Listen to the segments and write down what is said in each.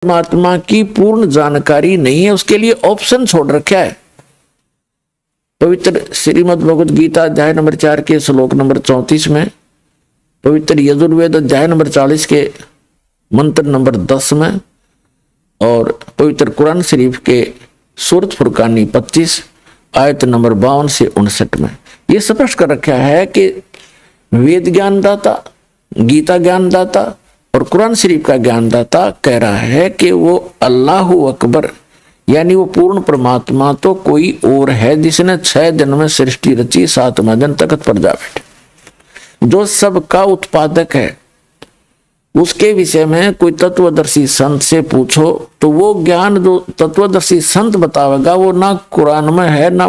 परमात्मा की पूर्ण जानकारी नहीं है, उसके लिए ऑप्शन छोड़ रखा है। पवित्र श्रीमद् भगवद गीता अध्याय नंबर 4 के श्लोक नंबर 34 में, पवित्र यजुर्वेद अध्याय नंबर 40 के मंत्र नंबर 10 में, और पवित्र कुरान शरीफ के सूरत फुरकानी 25 आयत नंबर 52 से 59 में यह स्पष्ट कर रखा है कि वेद ज्ञानदाता, गीता ज्ञानदाता और कुरान शरीफ का ज्ञानदाता कह रहा है कि वो अल्लाह अकबर यानी वो पूर्ण परमात्मा तो कोई और है जिसने 6 दिन में सृष्टि रची, 7वां दिन तख्त पर जा बैठे, जो सबका उत्पादक है। उसके विषय में कोई तत्वदर्शी संत से पूछो तो वो ज्ञान जो तत्वदर्शी संत बतावेगा वो ना कुरान में है, ना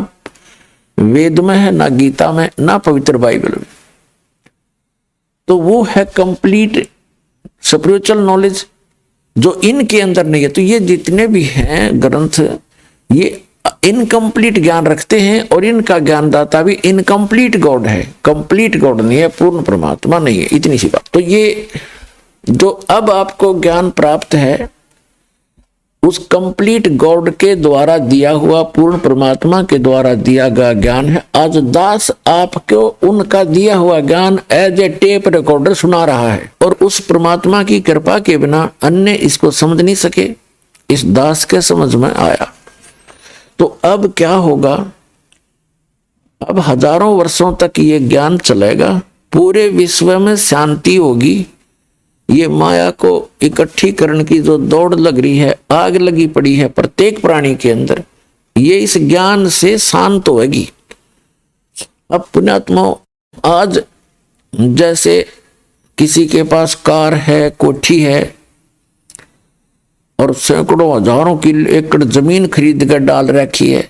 वेद में है, ना गीता में, ना पवित्र बाइबल में। तो वो है कंप्लीट स्पिरिचुअल नॉलेज जो इनके अंदर नहीं है। तो ये जितने भी हैं ग्रंथ ये इनकम्प्लीट ज्ञान रखते हैं, और इनका ज्ञानदाता भी इनकम्प्लीट गॉड है, कंप्लीट गॉड नहीं है, पूर्ण परमात्मा नहीं है। इतनी सी बात। तो ये जो अब आपको ज्ञान प्राप्त है उस कंप्लीट गॉड के द्वारा दिया हुआ, पूर्ण परमात्मा के द्वारा दिया गया ज्ञान है। आज दास आपको उनका दिया हुआ ज्ञान एज ए टेप रिकॉर्डर सुना रहा है, और उस परमात्मा की कृपा के बिना अन्य इसको समझ नहीं सके। इस दास के समझ में आया। तो अब क्या होगा? अब हजारों वर्षों तक ये ज्ञान चलेगा, पूरे विश्व में शांति होगी। ये माया को इकट्ठी करने की जो दौड़ लग रही है, आग लगी पड़ी है प्रत्येक प्राणी के अंदर, ये इस ज्ञान से शांत होगी। अब पुण्यात्मा, आज जैसे किसी के पास कार है, कोठी है और सैकड़ों हजारों की एकड़ जमीन खरीद कर डाल रखी है,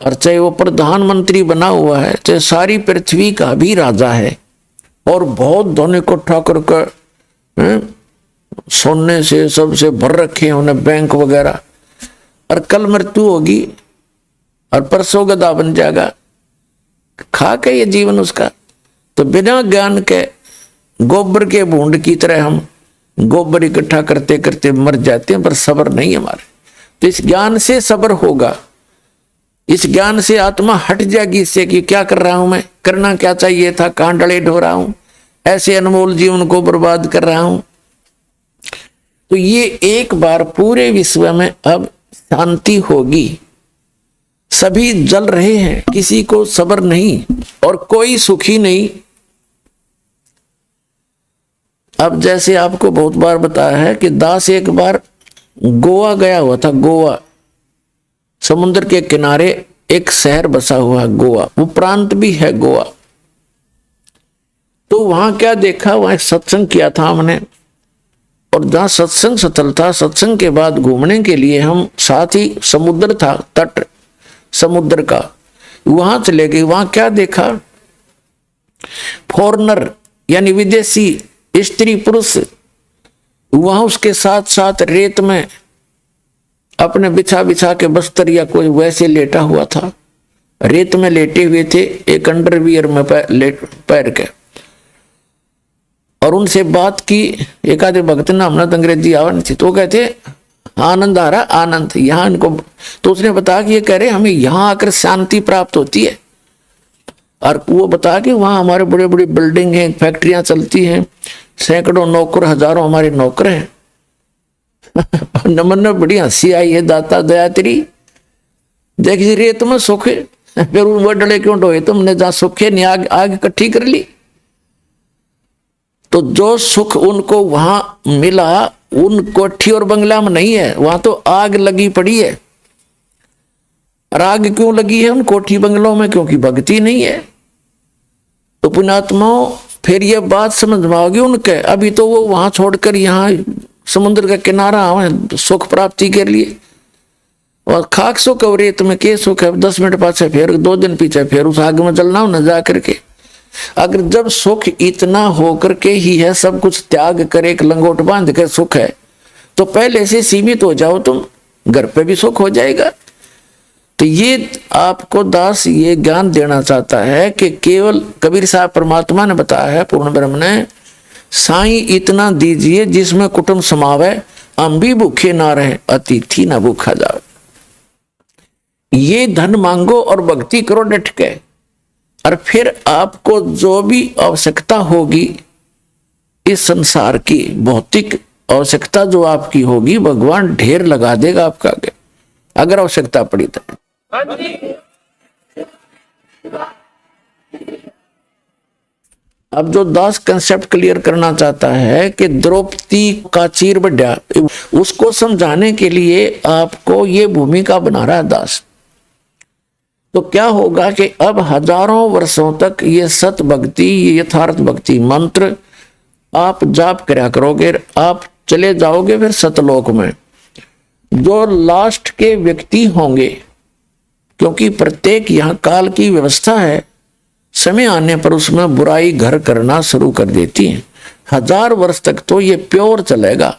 और चाहे वो प्रधानमंत्री बना हुआ है, चाहे सारी पृथ्वी का भी राजा है, और बहुत धन इकट्ठा करके सोने से सबसे भर रखे हैं उन्हें बैंक वगैरह, और कल मृत्यु होगी और परसों गधा बन जाएगा, खा के ये जीवन उसका। तो बिना ज्ञान के गोबर के भूंड की तरह हम गोबर इकट्ठा करते करते मर जाते हैं, पर सब्र नहीं हमारे। तो इस ज्ञान से सब्र होगा, इस ज्ञान से आत्मा हट जाएगी इससे कि क्या कर रहा हूं मैं, करना क्या चाहिए था, कहां डले ढो रहा हूं, ऐसे अनमोल जीवन को बर्बाद कर रहा हूं। तो ये एक बार पूरे विश्व में अब शांति होगी। सभी जल रहे हैं, किसी को सब्र नहीं और कोई सुखी नहीं। अब जैसे आपको बहुत बार बताया है कि दास एक बार गोवा गया हुआ था। गोवा समुद्र के किनारे एक शहर बसा हुआ गोवा, वो प्रांत भी है गोवा। तो वहां क्या देखा, वहां एक सत्संग किया था हमने, और जहां सत्संग स्थल था, सत्संग के बाद घूमने के लिए हम साथ ही समुद्र था, तट समुद्र का, वहां चले गए। वहां क्या देखा, फॉरेनर यानी विदेशी स्त्री पुरुष वहां उसके साथ साथ रेत में अपने बिछा बिछा के बस्तर या कोई वैसे लेटा हुआ था, रेत में लेटे हुए थे, एक अंडरवियर में पैर के, और उनसे बात की। एक आधे भक्त ना हमने तो अंग्रेजी आवा नहीं थी, तो कहते आनंद आ रहा, आनंद यहाँ इनको। तो उसने बताया कि ये कह रहे हमें यहाँ आकर शांति प्राप्त होती है, और वो बता कि वहाँ हमारे बड़े बड़े बिल्डिंग हैं, फैक्ट्रियां चलती हैं, सैकड़ों नौकर, हजारों हमारे नौकर हैं। नमन में बड़ी हंसी आई है, दाता दया तेरी, देखिए रेत में सुख है, फिर वो डले क्यों ढोए तुमने, जहाँ सुख है नहीं आग आग इकट्ठी कर ली। तो जो सुख उनको वहां मिला उन कोठी और बंगला में नहीं है, वहां तो आग लगी पड़ी है। और आग क्यों लगी है उन कोठी बंगलों में? क्योंकि भक्ति नहीं है। तो पुण्यात्माओं, फिर ये बात समझ में आओगी उनके। अभी तो वो वहां छोड़कर यहाँ समुद्र का किनारा आवे सुख प्राप्ति के लिए, और खाक सुख और रेत में के सुख है। 10 मिनट पाछे फिर 2 दिन पीछे फिर उस आग में जलना न जा करके। अगर जब सुख इतना होकर के ही है, सब कुछ त्याग कर एक लंगोट बांध कर सुख है, तो पहले से सीमित हो जाओ तुम, घर पे भी सुख हो जाएगा। तो ये आपको दास ये ज्ञान देना चाहता है कि केवल कबीर साहब परमात्मा ने बताया है, पूर्ण ब्रह्म ने, साईं इतना दीजिए जिसमें कुटुंब समावे, हम भी भूखे ना रहे, अतिथि ना भूखा जाए। ये धन मांगो और भक्ति करो डट के, और फिर आपको जो भी आवश्यकता होगी इस संसार की भौतिक आवश्यकता जो आपकी होगी, भगवान ढेर लगा देगा आपका आगे, अगर आवश्यकता पड़ी तो। अब जो दास कंसेप्ट क्लियर करना चाहता है कि द्रौपदी का चीर बढ़ा, उसको समझाने के लिए आपको ये भूमिका बना रहा है दास। तो क्या होगा कि अब हजारों वर्षों तक ये सत भक्ति, ये यथार्थ भक्ति मंत्र आप जाप करा करोगे, आप चले जाओगे फिर सतलोक में। जो लास्ट के व्यक्ति होंगे, क्योंकि प्रत्येक यहाँ काल की व्यवस्था है, समय आने पर उसमें बुराई घर करना शुरू कर देती है। 1000 वर्ष तक तो ये प्योर चलेगा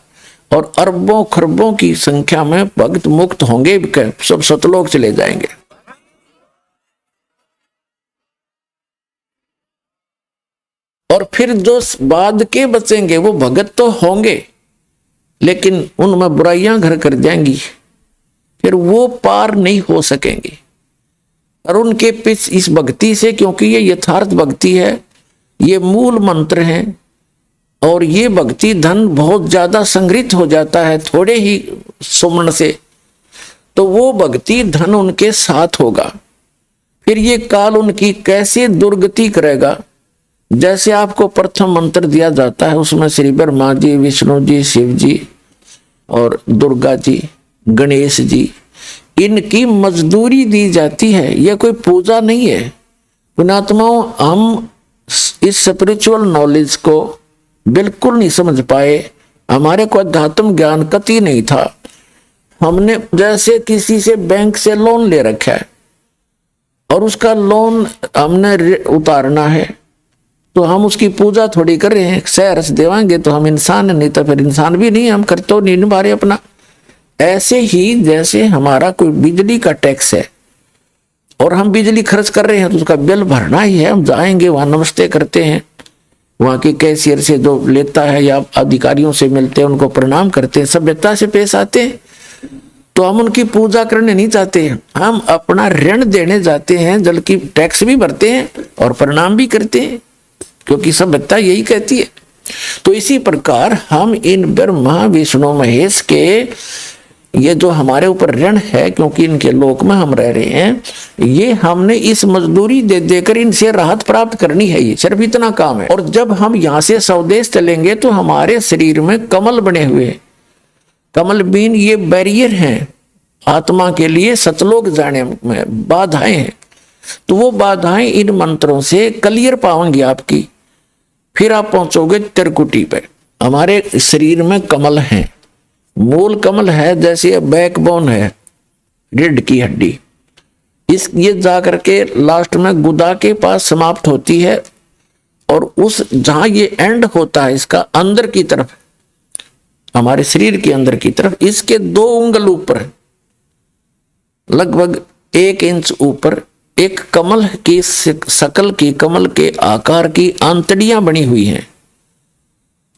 और अरबों खरबों की संख्या में भक्त मुक्त होंगे, सब सतलोक चले जाएंगे। और फिर जो बाद के बचेंगे वो भगत तो होंगे, लेकिन उनमें बुराइयां घर कर जाएंगी, फिर वो पार नहीं हो सकेंगे। और उनके पीछे इस भक्ति से, क्योंकि ये यथार्थ भक्ति है, ये मूल मंत्र है, और ये भक्ति धन बहुत ज्यादा संग्रहित हो जाता है थोड़े ही सुमन से, तो वो भक्ति धन उनके साथ होगा। फिर ये काल उनकी कैसे दुर्गति करेगा। जैसे आपको प्रथम मंत्र दिया जाता है, उसमें श्री ब्रह्मा जी, विष्णु जी, शिव जी और दुर्गा जी, गणेश जी, इनकी मजदूरी दी जाती है। यह कोई पूजा नहीं है। पुण्यात्माओं, हम इस स्पिरिचुअल नॉलेज को बिल्कुल नहीं समझ पाए, हमारे को अध्यात्म ज्ञान कति नहीं था। हमने जैसे किसी से बैंक से लोन ले रखा है और उसका लोन हमने उतारना है, तो हम उसकी पूजा थोड़ी कर रहे हैं, सहरस देवांगे तो हम इंसान नहीं, तो फिर इंसान भी नहीं, हम करते नहीं निभा रहे अपना। ऐसे ही जैसे हमारा कोई बिजली का टैक्स है और हम बिजली खर्च कर रहे हैं तो उसका बिल भरना ही है। हम जाएंगे वहां नमस्ते करते हैं, वहां के कैशियर से जो लेता है या अधिकारियों से मिलते हैं, उनको प्रणाम करते हैं, सभ्यता से पेश आते हैं। तो हम उनकी पूजा करने नहीं चाहते हैं, हम अपना ऋण देने जाते हैं, जल की टैक्स भी भरते हैं और प्रणाम भी करते हैं, क्योंकि सभ्यता यही कहती है। तो इसी प्रकार हम इन ब्रह्मा विष्णु महेश के ये जो हमारे ऊपर ऋण है, क्योंकि इनके लोक में हम रह रहे हैं, ये हमने इस मजदूरी दे देकर इनसे राहत प्राप्त करनी है। ये सिर्फ इतना काम है। और जब हम यहाँ से स्वदेश चलेंगे तो हमारे शरीर में कमल बने हुए, कमल बीन ये बैरियर हैं आत्मा के लिए सतलोक जाने में, बाधाएं हैं। तो वो बाधाएं इन मंत्रों से क्लियर पाएंगी आपकी, फिर आप पहुंचोगे त्रिकुटी पे। हमारे शरीर में कमल हैं, मूल कमल है, जैसे बैकबोन है रीढ़ की हड्डी, इस ये जाकर के लास्ट में गुदा के पास समाप्त होती है, और उस जहां ये एंड होता है इसका अंदर की तरफ, हमारे शरीर के अंदर की तरफ, इसके 2 उंगल ऊपर, लगभग 1 इंच ऊपर, एक कमल की शकल की, कमल के आकार की आंतड़ियां बनी हुई हैं,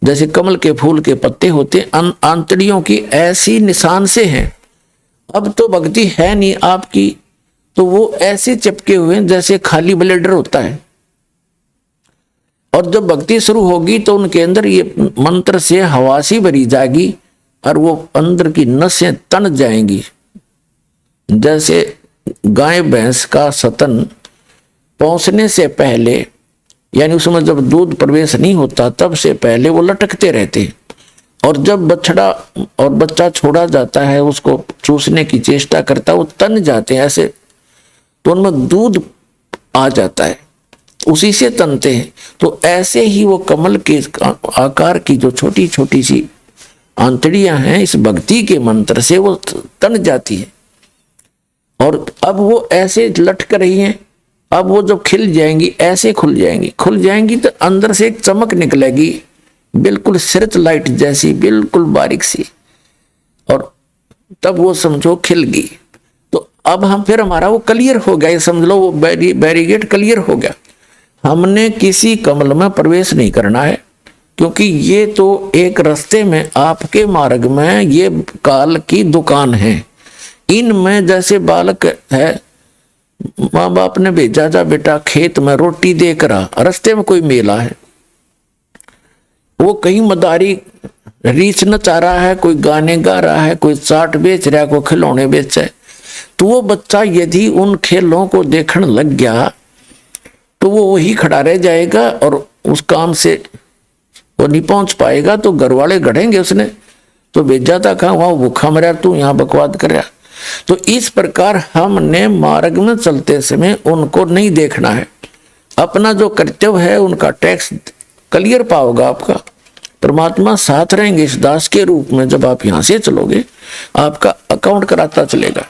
जैसे कमल के फूल के पत्ते होते, आंतड़ियों की ऐसी निशान से हैं। अब तो भक्ति है नहीं आपकी, तो वो ऐसे चिपके हुए हैं जैसे खाली ब्लेडर होता है। और जब भक्ति शुरू होगी तो उनके अंदर ये मंत्र से हवासी भरी जाएगी और वो अंदर की नसें तन जाएंगी। जैसे गाय भैंस का सतन पहुंचने से पहले, यानी उसमें जब दूध प्रवेश नहीं होता तब से पहले वो लटकते रहते, और जब बछड़ा और बच्चा छोड़ा जाता है उसको चूसने की चेष्टा करता है, वो तन जाते हैं ऐसे, तो उनमें दूध आ जाता है, उसी से तनते हैं। तो ऐसे ही वो कमल के आकार की जो छोटी छोटी सी आंतड़ियां हैं, इस भक्ति के मंत्र से वो तन जाती है, और अब वो ऐसे लटक रही हैं। अब वो जब खिल जाएंगी, ऐसे खुल जाएंगी तो अंदर से एक चमक निकलेगी, बिल्कुल सर्च लाइट जैसी, बिल्कुल बारीक सी, और तब वो समझो खिल गई। तो अब हम फिर हमारा वो क्लियर हो गया, समझ लो वो बैरिगेट क्लियर हो गया। हमने किसी कमल में प्रवेश नहीं करना है, क्योंकि ये तो एक रास्ते में आपके मार्ग में ये काल की दुकान है। इनमें जैसे बालक है, माँ बाप ने भेजा जा बेटा खेत में रोटी देकर आ, रास्ते में कोई मेला है, वो कहीं मदारी रीछना चाह रहा है, कोई गाने गा रहा है, कोई चाट बेच रहा है, कोई खिलौने बेच है, तो वो बच्चा यदि उन खेलों को देखने लग गया तो वो वही खड़ा रह जाएगा और उस काम से वो नहीं पहुंच पाएगा। तो घर वाले गढ़ेंगे उसने तो भेजा था कहा, वहां भूखा मरा, तू यहाँ बकवाद कर रहा। तो इस प्रकार हमने मार्ग में चलते समय उनको नहीं देखना है, अपना जो कर्तव्य है उनका टैक्स क्लियर पाओगा आपका। परमात्मा साथ रहेंगे इस दास के रूप में। जब आप यहां से चलोगे आपका अकाउंट कराता चलेगा।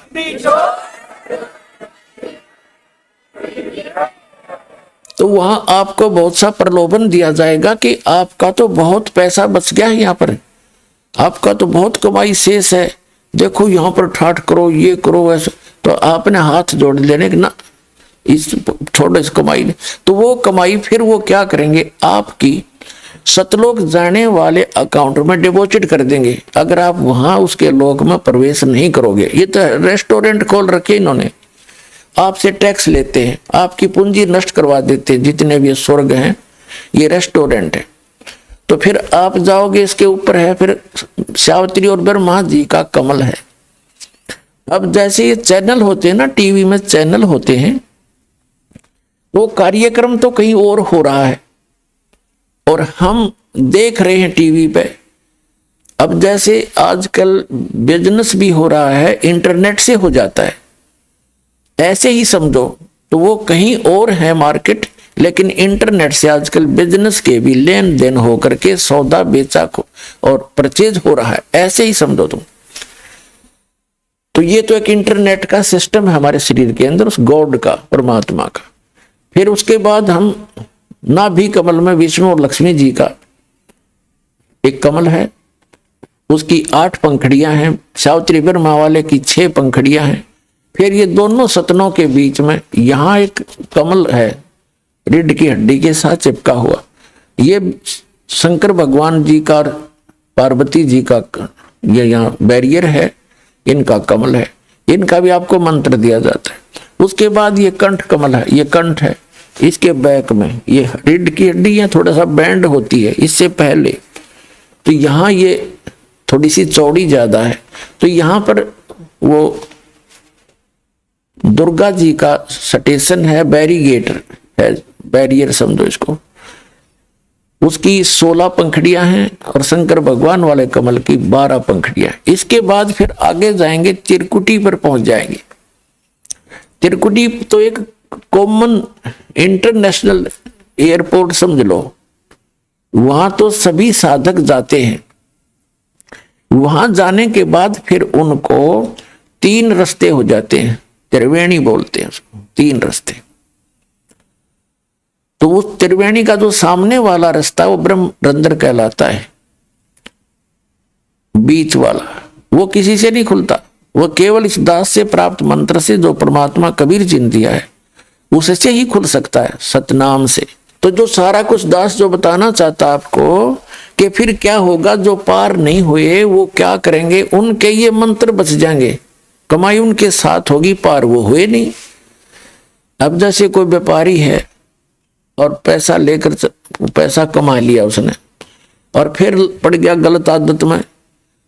तो वहां आपको बहुत सा प्रलोभन दिया जाएगा कि आपका तो बहुत पैसा बच गया है, यहाँ पर आपका तो बहुत कमाई शेष है, देखो यहाँ पर ठाठ करो, ये करो, ऐसा। तो आपने हाथ जोड़ लेने ना, इस छोड़ो इस कमाई ने। तो वो कमाई फिर वो क्या करेंगे, आपकी सतलोक जाने वाले अकाउंट में डिपॉजिट कर देंगे, अगर आप वहां उसके लोक में प्रवेश नहीं करोगे। ये तो रेस्टोरेंट खोल रखे इन्होंने, आपसे टैक्स लेते हैं, आपकी पूंजी नष्ट करवा देते हैं। जितने भी स्वर्ग हैं ये रेस्टोरेंट है। तो फिर आप जाओगे, इसके ऊपर है फिर सावित्री और ब्रह्मा जी का कमल है। अब जैसे ये चैनल होते हैं ना, टीवी में चैनल होते हैं, वो कार्यक्रम तो कहीं और हो रहा है और हम देख रहे हैं टीवी पे। अब जैसे आजकल बिजनेस भी हो रहा है, इंटरनेट से हो जाता है, ऐसे ही समझो। तो वो कहीं और है मार्केट, लेकिन इंटरनेट से आजकल बिजनेस के भी लेन देन होकर के सौदा बेचा और परचेज हो रहा है, ऐसे ही समझो तुम। तो ये तो एक इंटरनेट का सिस्टम है हमारे शरीर के अंदर, उस गॉड का, परमात्मा का। फिर उसके बाद हम नाभि कमल में विष्णु और लक्ष्मी जी का एक कमल है, उसकी 8 पंखड़ियां हैं, सावित्री ब्रह्मा वाले की 6 पंखड़ियां हैं। फिर ये दोनों सतनों के बीच में यहां एक कमल है, रीढ़ की हड्डी के साथ चिपका हुआ। ये शंकर भगवान जी का और पार्वती जी का ये यहाँ बैरियर है, इनका कमल है, इनका भी आपको मंत्र दिया जाता है। उसके बाद ये कंठ कमल है, ये कंठ है, इसके बैक में ये रीढ़ की हड्डी है, थोड़ा सा बैंड होती है इससे पहले, तो यहाँ ये थोड़ी सी चौड़ी ज्यादा है। तो यहाँ पर वो दुर्गा जी का स्टेशन है, बैरिगेटर है, बैरियर समझो इसको। उसकी 16 पंखड़ियां हैं और शंकर भगवान वाले कमल की 12 पंखड़ियां। इसके बाद फिर आगे जाएंगे, त्रिकुटी पर पहुंच जाएंगे। त्रिकुटी तो एक कॉमन इंटरनेशनल एयरपोर्ट समझ लो, वहां तो सभी साधक जाते हैं। वहां जाने के बाद फिर उनको 3 रास्ते हो जाते हैं, त्रिवेणी बोलते हैं उसको, 3 रास्ते। तो उस त्रिवेणी का जो सामने वाला रास्ता वो ब्रह्म रंध्र कहलाता है, बीच वाला वो किसी से नहीं खुलता, वो केवल इस दास से प्राप्त मंत्र से जो परमात्मा कबीर जी ने दिया है उससे ही खुल सकता है, सतनाम से। तो जो सारा कुछ दास जो बताना चाहता आपको कि फिर क्या होगा, जो पार नहीं हुए वो क्या करेंगे, उनके ये मंत्र बच जाएंगे, कमाई उनके साथ होगी, पार वो हुए नहीं। अब जैसे कोई व्यापारी है और पैसा लेकर पैसा कमा लिया उसने और फिर पड़ गया गलत आदत में,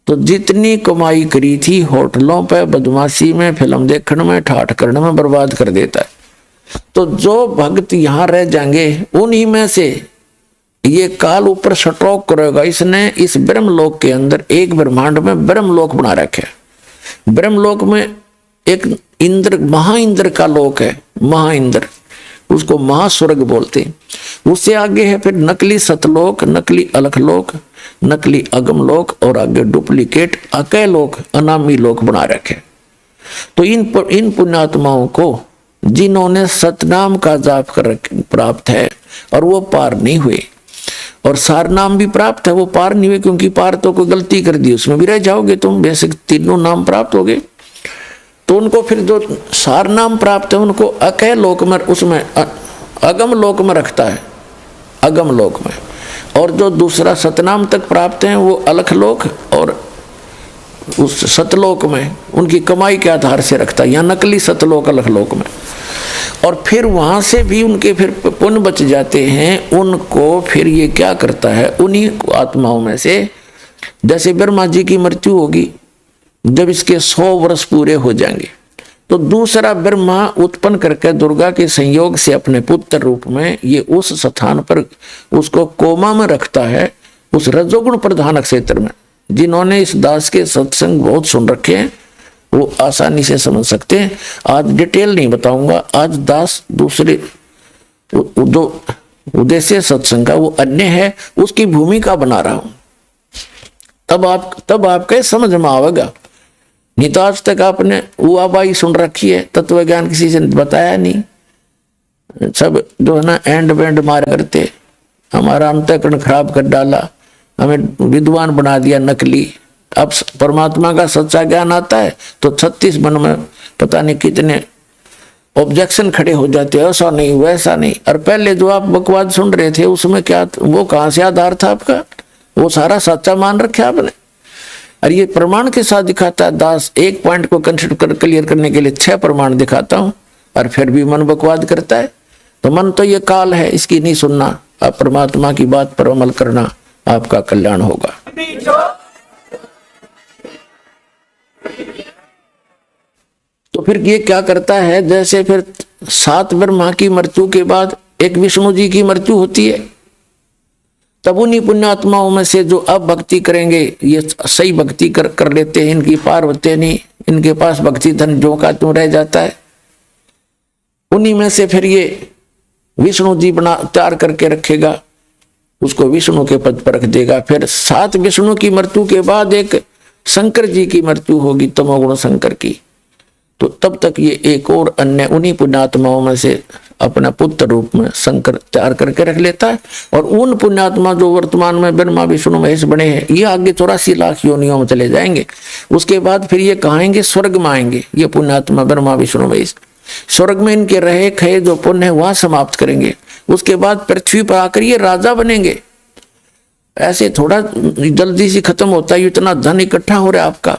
तो जितनी कमाई करी थी होटलों पे, बदमाशी में, फिल्म देखने में, ठाठ करने में बर्बाद कर देता है। तो जो भक्त यहाँ रह जाएंगे उन्हीं में से ये काल ऊपर स्ट्रोक करेगा। इसने इस ब्रह्मलोक के अंदर एक ब्रह्मांड में ब्रह्मलोक बना रखे है। ब्रह्मलोक में एक इंद्र, महाइंद्र का लोक है, महाइंद्र, उसको महास्वर्ग बोलते हैं। उससे आगे है फिर नकली सतलोक, नकली अलखलोक, नकली अगमलोक और आगे डुप्लीकेट अकय लोक, अनामी लोक बना रखे। तो इन पुण्यात्माओं को जिन्होंने सतनाम का जाप कर प्राप्त है और वो पार नहीं हुए, और सार नाम भी प्राप्त है, वो पार नहीं हुए, क्योंकि पार तो कोई गलती कर दी उसमें भी रह जाओगे तुम, बेसिक तीनों नाम प्राप्त हो गए। तो उनको फिर जो सार नाम प्राप्त है उनको अकय लोक में, उसमें अगम लोक में रखता है। अगम लोक में, और जो दूसरा सतनाम तक प्राप्त हैं वो अलख लोक और उस सतलोक में उनकी कमाई के आधार से रखता है, यहाँ नकली सतलोक अलख लोक में। और फिर वहाँ से भी उनके फिर पुण्य बच जाते हैं, उनको फिर ये क्या करता है, उन्हीं आत्माओं में से, जैसे ब्रह्मा जी की मृत्यु होगी जब इसके 100 वर्ष पूरे हो जाएंगे, तो दूसरा ब्रह्मा उत्पन्न करके दुर्गा के संयोग से अपने पुत्र रूप में ये उस स्थान पर उसको कोमा में रखता है, उस रजोगुण प्रधान क्षेत्र में। जिन्होंने इस दास के सत्संग बहुत सुन रखे हैं वो आसानी से समझ सकते हैं। आज डिटेल नहीं बताऊंगा, आज दास दूसरे दो उद्देश्य सत्संग का वो अन्य है, उसकी भूमिका बना रहा हूं, तब आपके समझ में आवेगा। नहीं तो आज तक आपने उआबाई सुन रखी है, तत्व ज्ञान किसी से बताया नहीं, सब जो है ना एंड बैंड मार करते, हमारा अंतःकरण खराब कर डाला, हमें विद्वान बना दिया नकली। अब परमात्मा का सच्चा ज्ञान आता है तो 36 मन में पता नहीं कितने ऑब्जेक्शन खड़े हो जाते हैं, ऐसा नहीं वैसा नहीं। और पहले जो आप बकवाद सुन रहे थे उसमें क्या, वो कहाँ से आधार था आपका, वो सारा सच्चा मान रखा आपने। और ये प्रमाण के साथ दिखाता है दास, एक पॉइंट को कंसिडर क्लियर करने के लिए 6 प्रमाण दिखाता हूं, और फिर भी मन बकवाद करता है। तो मन तो ये काल है, इसकी नहीं सुनना, आप परमात्मा की बात पर अमल करना, आपका कल्याण होगा। तो फिर ये क्या करता है, जैसे फिर 7 ब्रह्मा की मृत्यु के बाद एक विष्णु जी की मृत्यु होती है, तब उन्हीं पुण्यात्माओं में से जो अब भक्ति करेंगे, ये सही भक्ति कर लेते हैं, इनकी पार होते नहीं, इनके पास भक्ति धन जो का त्यों रह जाता है, उन्हीं में से फिर ये विष्णु जी बना तैयार करके रखेगा, उसको विष्णु के पद पर रख देगा। फिर 7 विष्णु की मृत्यु के बाद एक शंकर जी की मृत्यु होगी, तमोगुण शंकर की। तो तब तक ये एक और अन्य उन्हीं पुण्यात्माओं में से अपना पुत्र रूप में शंकर तैयार करके रख लेता है। और उन पुण्यात्मा जो वर्तमान में ब्रह्मा विष्णु महेश बने हैं, ये आगे 84 लाख योनियों में चले जाएंगे। उसके बाद फिर ये कहाएंगे स्वर्ग में आएंगे, ये पुण्यात्मा ब्रह्मा विष्णु महेश स्वर्ग में इनके रहे खये जो पुण्य है वहां समाप्त करेंगे। उसके बाद पृथ्वी पर आकर ये राजा बनेंगे। ऐसे थोड़ा जल्दी से खत्म होता है, इतना धन इकट्ठा हो रहा है आपका।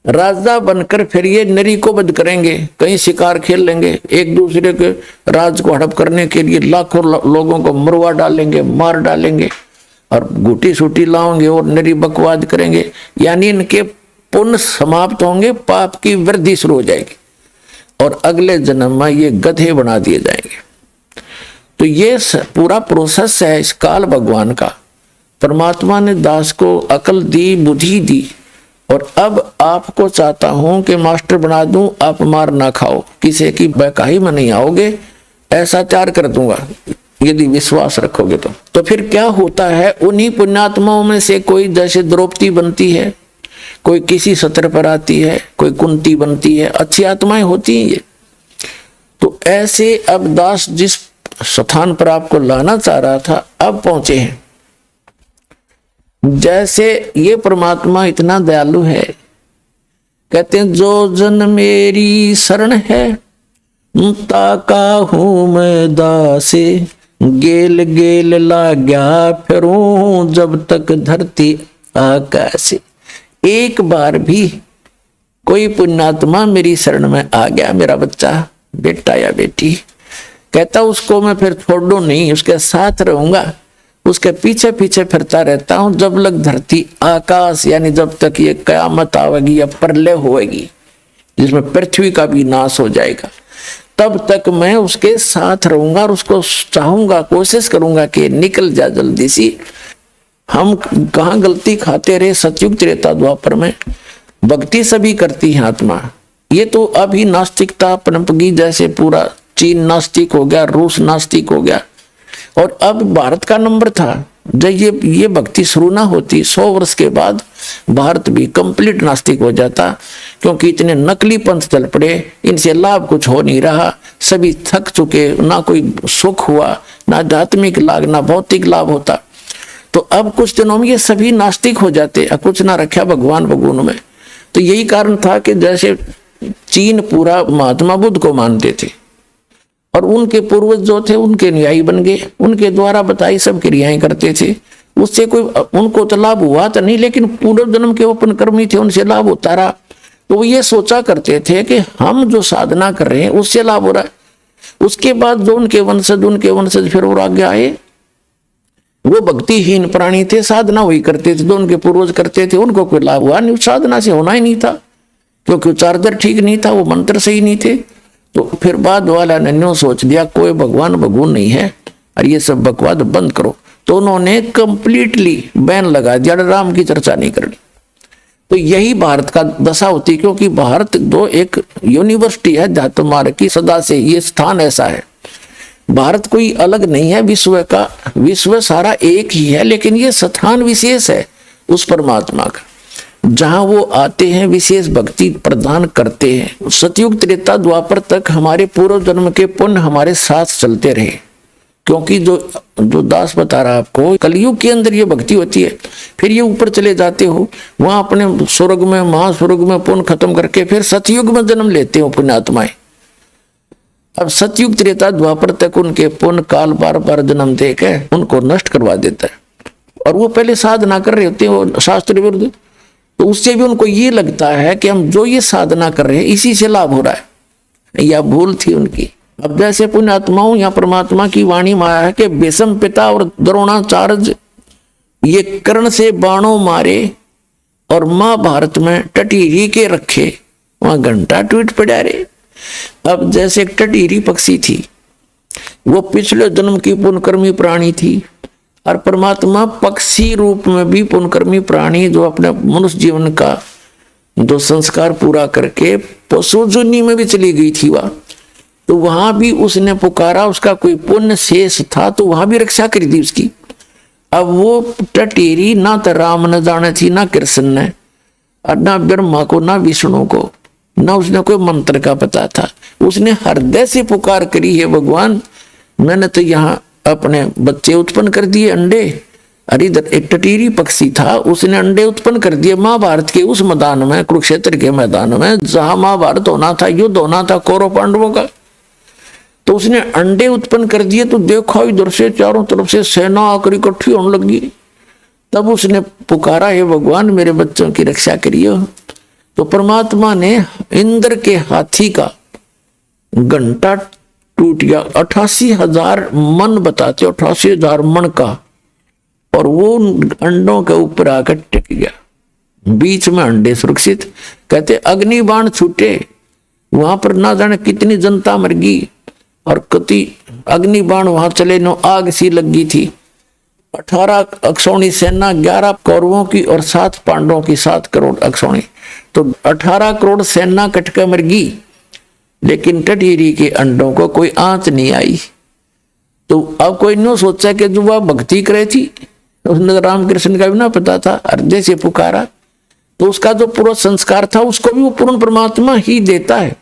राजा बनकर फिर ये नरी को वध करेंगे, कहीं शिकार खेल लेंगे, एक दूसरे के राज को हड़प करने के लिए लाखों लोगों को मरवा डालेंगे, मार डालेंगे, और गुटी सूटी लाओगे और नरी बकवाद करेंगे। यानी इनके पुण्य समाप्त होंगे, पाप की वृद्धि शुरू हो जाएगी, और अगले जन्म में ये गधे बना दिए जाएंगे। तो ये पूरा प्रोसेस है इस काल भगवान का। परमात्मा ने दास को अकल दी, बुद्धि दी, और अब आपको चाहता हूं कि मास्टर बना दूं, आप मार ना खाओ, किसी की बहकाई में नहीं आओगे, ऐसा तैयार कर दूंगा यदि विश्वास रखोगे तो। तो फिर क्या होता है, उन्हीं पुण्यात्माओं में से कोई जैसे द्रौपदी बनती है, कोई किसी सत्र पर आती है, कोई कुंती बनती है, अच्छी आत्माएं होती हैं ये। तो ऐसे अब दास जिस स्थान पर आपको लाना चाह रहा था अब पहुंचे हैं। जैसे ये परमात्मा इतना दयालु है, कहते हैं जो जन मेरी शरण है ताका हूं मैं दासे, गेल गेल लाग्या फिरूं जब तक धरती आकाशे। एक बार भी कोई पुण्यात्मा मेरी शरण में आ गया, मेरा बच्चा बेटा या बेटी, कहता उसको मैं फिर छोड़ दूं नहीं, उसके साथ रहूंगा, उसके पीछे पीछे फिरता रहता हूं जब लग धरती आकाश, यानी जब तक ये कयामत आवेगी या प्रलय होएगी जिसमें पृथ्वी का भी नाश हो जाएगा, तब तक मैं उसके साथ रहूंगा और उसको चाहूंगा, कोशिश करूंगा कि निकल जा जल्दी सी। हम कहाँ गलती खाते रहे सतयुग त्रेता द्वापर में, भक्ति सभी करती है आत्मा। ये तो अभी नास्तिकता पनपगी, जैसे पूरा चीन नास्तिक हो गया, रूस नास्तिक हो गया, और अब भारत का नंबर था। जब ये भक्ति शुरू ना होती 100 वर्ष के बाद भारत भी कंप्लीट नास्तिक हो जाता, क्योंकि इतने नकली पंथ चल पड़े, इनसे लाभ कुछ हो नहीं रहा, सभी थक चुके, ना कोई सुख हुआ, ना आध्यात्मिक लाभ ना भौतिक लाभ होता। तो अब कुछ दिनों में ये सभी नास्तिक हो जाते, कुछ ना रखा भगवान भगवान में। तो यही कारण था कि जैसे चीन पूरा महात्मा बुद्ध को मानते थे, और उनके पूर्वज जो थे उनके न्यायी बन गए, उनके द्वारा बताई सब क्रियाएं करते थे। उससे कोई उनको तो लाभ हुआ तो नहीं, लेकिन पूर्व जन्म के ओपन कर्मी थे, उनसे लाभ होता रहा। तो वो ये सोचा करते थे कि हम जो साधना कर रहे हैं उससे लाभ हो रहा है। उसके बाद जो उनके वंशज फिर और आगे आए, वो भक्तिहीन प्राणी थे, साधना वही करते थे जो उनके पूर्वज करते थे, उनको कोई लाभ हुआ नहीं, साधना से होना ही नहीं था, क्योंकि चार्जर ठीक नहीं था, वो मंत्र सही नहीं थे। तो फिर बाद वाला ने न्यू सोच लिया कोई भगवान भगवान नहीं है और ये सब बकवाद बंद करो। तो उन्होंने कंप्लीटली बैन लगा दिया, राम की चर्चा नहीं करनी। तो यही भारत का दशा होती, क्योंकि भारत जो एक यूनिवर्सिटी है अध्यात्म मार्ग की, सदा से ये स्थान ऐसा है। भारत कोई अलग नहीं है विश्व का, विश्व सारा एक ही है, लेकिन ये स्थान विशेष है उस परमात्मा का, जहां वो आते हैं, विशेष भक्ति प्रदान करते हैं। सतयुग त्रेता द्वापर तक हमारे पूर्व जन्म के पुण्य हमारे साथ चलते रहे, क्योंकि जो दास बता रहा आपको, कलयुग के अंदर ये भक्ति होती है, फिर ये ऊपर चले जाते हो, वहां अपने स्वर्ग में महास्वर्ग में पुण्य खत्म करके फिर सतयुग में जन्म लेते हो पुण्यात्माएं। अब सतयुग त्रेता द्वापर तक उनके पुण्य काल बार बार जन्म दे के उनको नष्ट करवा देता है, और वो पहले साधना कर रहे होते हैं शास्त्र विरुद्ध। तो उससे भी उनको ये लगता है कि हम जो ये साधना कर रहे हैं इसी से लाभ हो रहा है, या भूल थी उनकी। अब जैसे पुण्यात्माओं या परमात्मा की वाणी में आया है कि बेसम पिता और द्रोणाचार्य ये कर्ण से बाणों मारे और महाभारत में टटीरी के रखे, वहां घंटा ट्वीट पड़ा रे। अब जैसे एक टटीरी पक्षी थी, वो पिछले जन्म की पुण्यकर्मी प्राणी थी, और परमात्मा पक्षी रूप में भी पुण्यकर्मी प्राणी जो अपने मनुष्य जीवन का जो संस्कार पूरा करके पशु जुनी में भी चली गई थी वह, तो वहां भी उसने पुकारा, उसका कोई पुण्य शेष था तो वहां भी रक्षा करी थी उसकी। अब वो टटेरी ना तो राम न जाने थी, ना कृष्ण ने, और ना ब्रह्मा को, ना विष्णु को, ना उसने कोई मंत्र का पता था। उसने हृदय से पुकार करी, है भगवान मैंने तो यहाँ अपने बच्चे उत्पन्न कर दिए, अंडे। अरे इधर एक टटीरी पक्षी था, उसने अंडे उत्पन्न कर दिए महाभारत के उस मैदान में, कुरुक्षेत्र के मैदान में, जहां महाभारत होना था, युद्ध होना था कौरव पांडवों का। तो उसने अंडे उत्पन्न कर दिए, तो देखा इधर से चारों तरफ से सेना आकर इकट्ठी होने लगी। तब उसने पुकारा, हे भगवान मेरे बच्चों की रक्षा करिए। तो परमात्मा ने इंद्र के हाथी का घंटा टूट गया, 88,000 मन बताते, 88,000 मन का, और वो अंडों के ऊपर आकर टिक गया, बीच में अंडे सुरक्षित। कहते अग्निबाण छूटे, वहां पर ना जाने कितनी जनता मर गई, और कति अग्निबाण वहां चले, नो आग सी लगी थी। 18 अक्षौणी सेना, 11 कौरवों की और 7 पांडवों की, 7 करोड़ अक्षौणी, तो 18 करोड़ सेना कटकर मर गई, लेकिन टटीरी के अंडों को कोई आंच नहीं आई। तो अब कोई न्यू सोचा कि जो वह भक्ति करे थी, उसने रामकृष्ण का भी ना पता था, हृदय से पुकारा, तो उसका जो पूरा संस्कार था उसको भी वो पूर्ण परमात्मा ही देता है।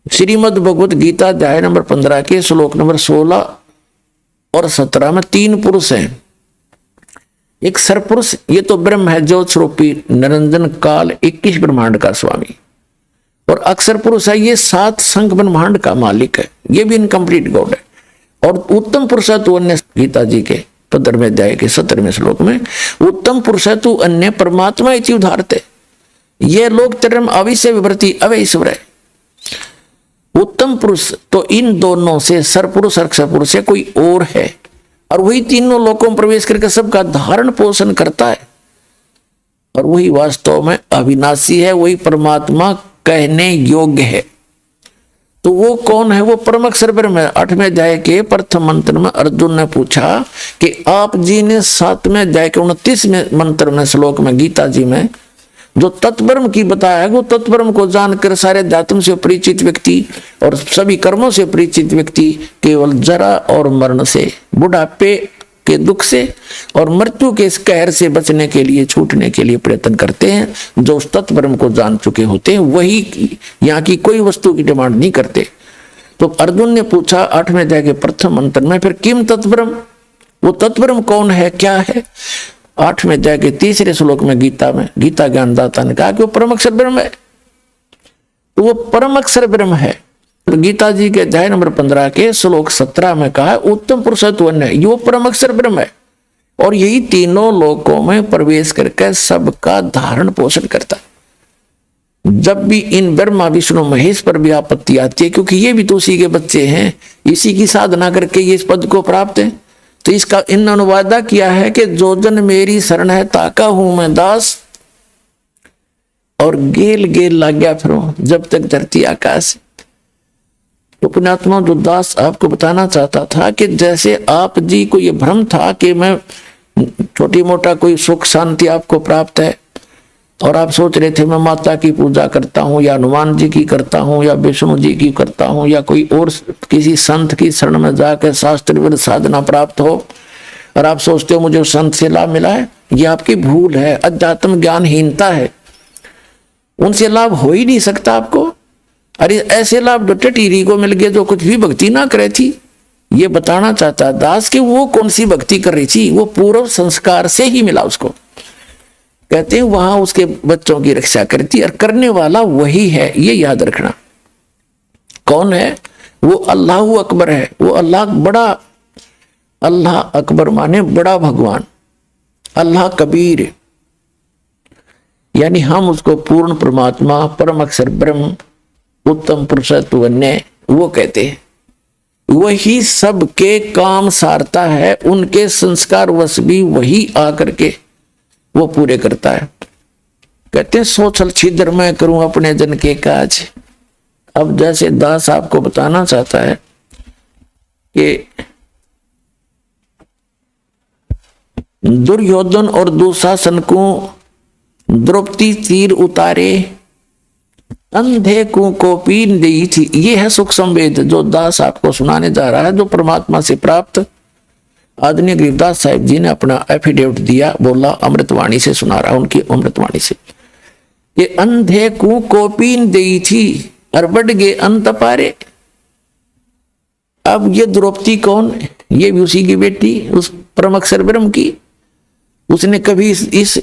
श्रीमद् भगवत गीता अध्याय नंबर 15 के श्लोक नंबर 16 और 17 में 3 पुरुष हैं। एक सरपुरुष, ये तो ब्रह्म है, ज्योत स्वरूपी निरंजन काल 21 ब्रह्मांड का स्वामी, और अक्षर पुरुष है, ये 7 संख ब्रह्मांड का मालिक है, ये भी इनकम्प्लीट गॉड है। और उत्तम पुरुष है तू अन्य, गीता जी के 15वें अध्याय के 17वें श्लोक में, उत्तम पुरुष है तू अन्य परमात्मा इति उदाहरते, ये लोग तरम अविश्य विभ्रति अवैश्वर है। उत्तम पुरुष तो इन दोनों से सरपुरुष अक्षर पुरुष से कोई और है, और वही तीनों लोकों में प्रवेश करके सबका धारण पोषण करता है, और वही वास्तव में अविनाशी है, वही परमात्मा कहने योग्य है। तो वो कौन है? वो परम अक्षर ब्रह्म है। 8वें अध्याय के प्रथम मंत्र में अर्जुन ने पूछा कि आप जी ने 7वें अध्याय के 29वें मंत्र में श्लोक में गीता जी में जो तत्ब्रह्म की बताया है, वो तत्ब्रह्म को जानकर सारे अध्यात्म से परिचित व्यक्ति और सभी कर्मों से परिचित व्यक्ति केवल जरा और मरण से, बुढ़ापे के दुख से और मृत्यु के इस कहर से बचने के लिए, छूटने के लिए प्रयत्न करते हैं। जो उस तत्ब्रह्म को जान चुके होते हैं वही यहाँ की कोई वस्तु की डिमांड नहीं करते। तो अर्जुन ने पूछा 8वें अध्याय के प्रथम मंत्र में, फिर किम तत्ब्रह्म, वो तत्ब्रह्म कौन है, क्या है? 8वें अध्याय के 3रे श्लोक में गीता ज्ञानदाता ने कहा कि वो परम अक्षर ब्रह्म है। तो वो परम अक्षर ब्रह्म है, गीता जी के अध्याय नंबर 15 के श्लोक 17 में कहा उत्तम पुरुषत्व है, यो परम अक्षर ब्रह्म है और यही तीनों लोकों में प्रवेश करके सबका धारण पोषण करता है। जब भी इन ब्रह्मा विष्णु महेश पर भी आपत्ति आती है, क्योंकि ये भी तो उसी के बच्चे हैं, इसी की साधना करके ये इस पद को प्राप्त है, तो इसका इन अनुवादा किया है कि जो जन मेरी शरण है ताका हूं मैं दास, और गेल गेल लग गया फिर जब तक धरती आकाश। तो पुण्यात्मा जो दास आपको बताना चाहता था कि जैसे आप जी को ये भ्रम था कि मैं छोटी मोटा कोई सुख शांति आपको प्राप्त है, और आप सोच रहे थे मैं माता की पूजा करता हूँ या हनुमान जी की करता हूँ या विष्णु जी की करता हूँ या कोई और किसी संत की शरण में जाकर शास्त्र विरुद्ध साधना प्राप्त हो, और आप सोचते हो मुझे संत से लाभ मिला है, ये आपकी भूल है, अध्यात्म ज्ञानहीनता है। उनसे लाभ हो ही नहीं सकता आपको। अरे ऐसे लाभ डॉक्टर टीरी को मिल गए जो कुछ भी भक्ति ना करे थी। ये बताना चाहता दास कि वो कौन सी भक्ति कर रही थी, वो पूर्व संस्कार से ही मिला उसको। कहते हैं वहां उसके बच्चों की रक्षा करती, और करने वाला वही है, ये याद रखना। कौन है वो? अल्लाह अकबर है। वो अल्लाह बड़ा, अल्लाह अकबर माने बड़ा भगवान, अल्लाह कबीर, यानी हम उसको पूर्ण परमात्मा, परम अक्षर ब्रह्म, उत्तम पुरुषत्व वो कहते हैं। वही सबके काम सारता है, उनके संस्कार वश भी वही आकर के वो पूरे करता है। कहते हैं सोचल छिद्र मैं करूं अपने जन के काज। अब जैसे दास आपको बताना चाहता है कि दुर्योधन और दुशासन को द्रौपदी तीर उतारे, अंधे को पीन दी थी। ये है सुख संवेद जो दास आपको सुनाने जा रहा है, जो परमात्मा से प्राप्त। आदरणीय गरीबदास साहिब जी ने अपना एफिडेविट दिया, बोला अमृतवाणी से सुना रहा, उनकी अमृतवाणी से। ये अंधे को पीन दी थी और बढ़ गए अंत पारे। अब ये द्रौपदी कौन? ये भी उसी की बेटी, उस परम अक्षर ब्रह्म की। उसने कभी इस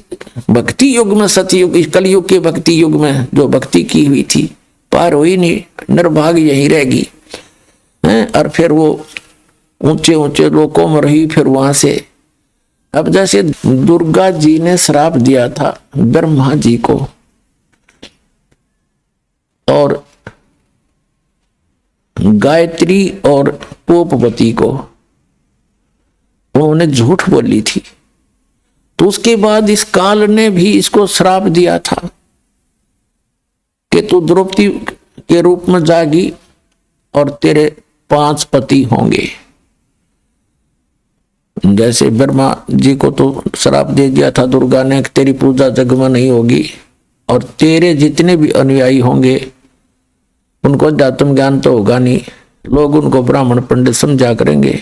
भक्ति युग में, सतयुग, इस कलयुग के भक्ति युग में जो भक्ति की हुई थी पार हुई नहीं, निर्भाग्य यही रहेगी। और फिर वो ऊंचे ऊंचे लोकों में रही, फिर वहां से। अब जैसे दुर्गा जी ने श्राप दिया था ब्रह्मा जी को और गायत्री और पोपवती को, उन्होंने झूठ बोली थी, तो उसके बाद इस काल ने भी इसको श्राप दिया था कि तू द्रौपदी के रूप में जागी और तेरे 5 पति होंगे। जैसे ब्रह्मा जी को तो श्राप दे दिया था दुर्गा ने कि तेरी पूजा जग में नहीं होगी, और तेरे जितने भी अनुयायी होंगे उनको अध्यात्म ज्ञान तो होगा नहीं, लोग उनको ब्राह्मण पंडित समझा करेंगे,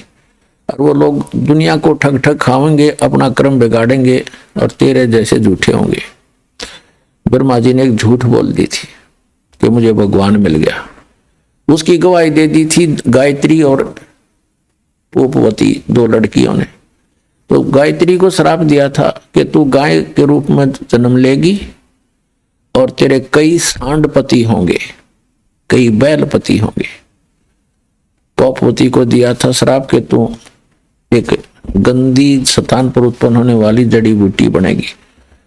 और वो लोग दुनिया को ठग ठग खाएंगे, अपना कर्म बिगाड़ेंगे, और तेरे जैसे झूठे होंगे। ब्रह्मा जी ने एक झूठ बोल दी थी कि मुझे भगवान मिल गया। उसकी गवाही दे दी थी गायत्री और पोपवती, 2 लड़कियों ने। तो गायत्री को श्राप दिया था कि तू गाय के रूप में जन्म लेगी और तेरे कई सांडपति होंगे, कई बैलपति होंगे। पोपवती को दिया था श्राप के तू एक गंदी स्थान पर उत्पन्न होने वाली जड़ी बूटी बनेगी।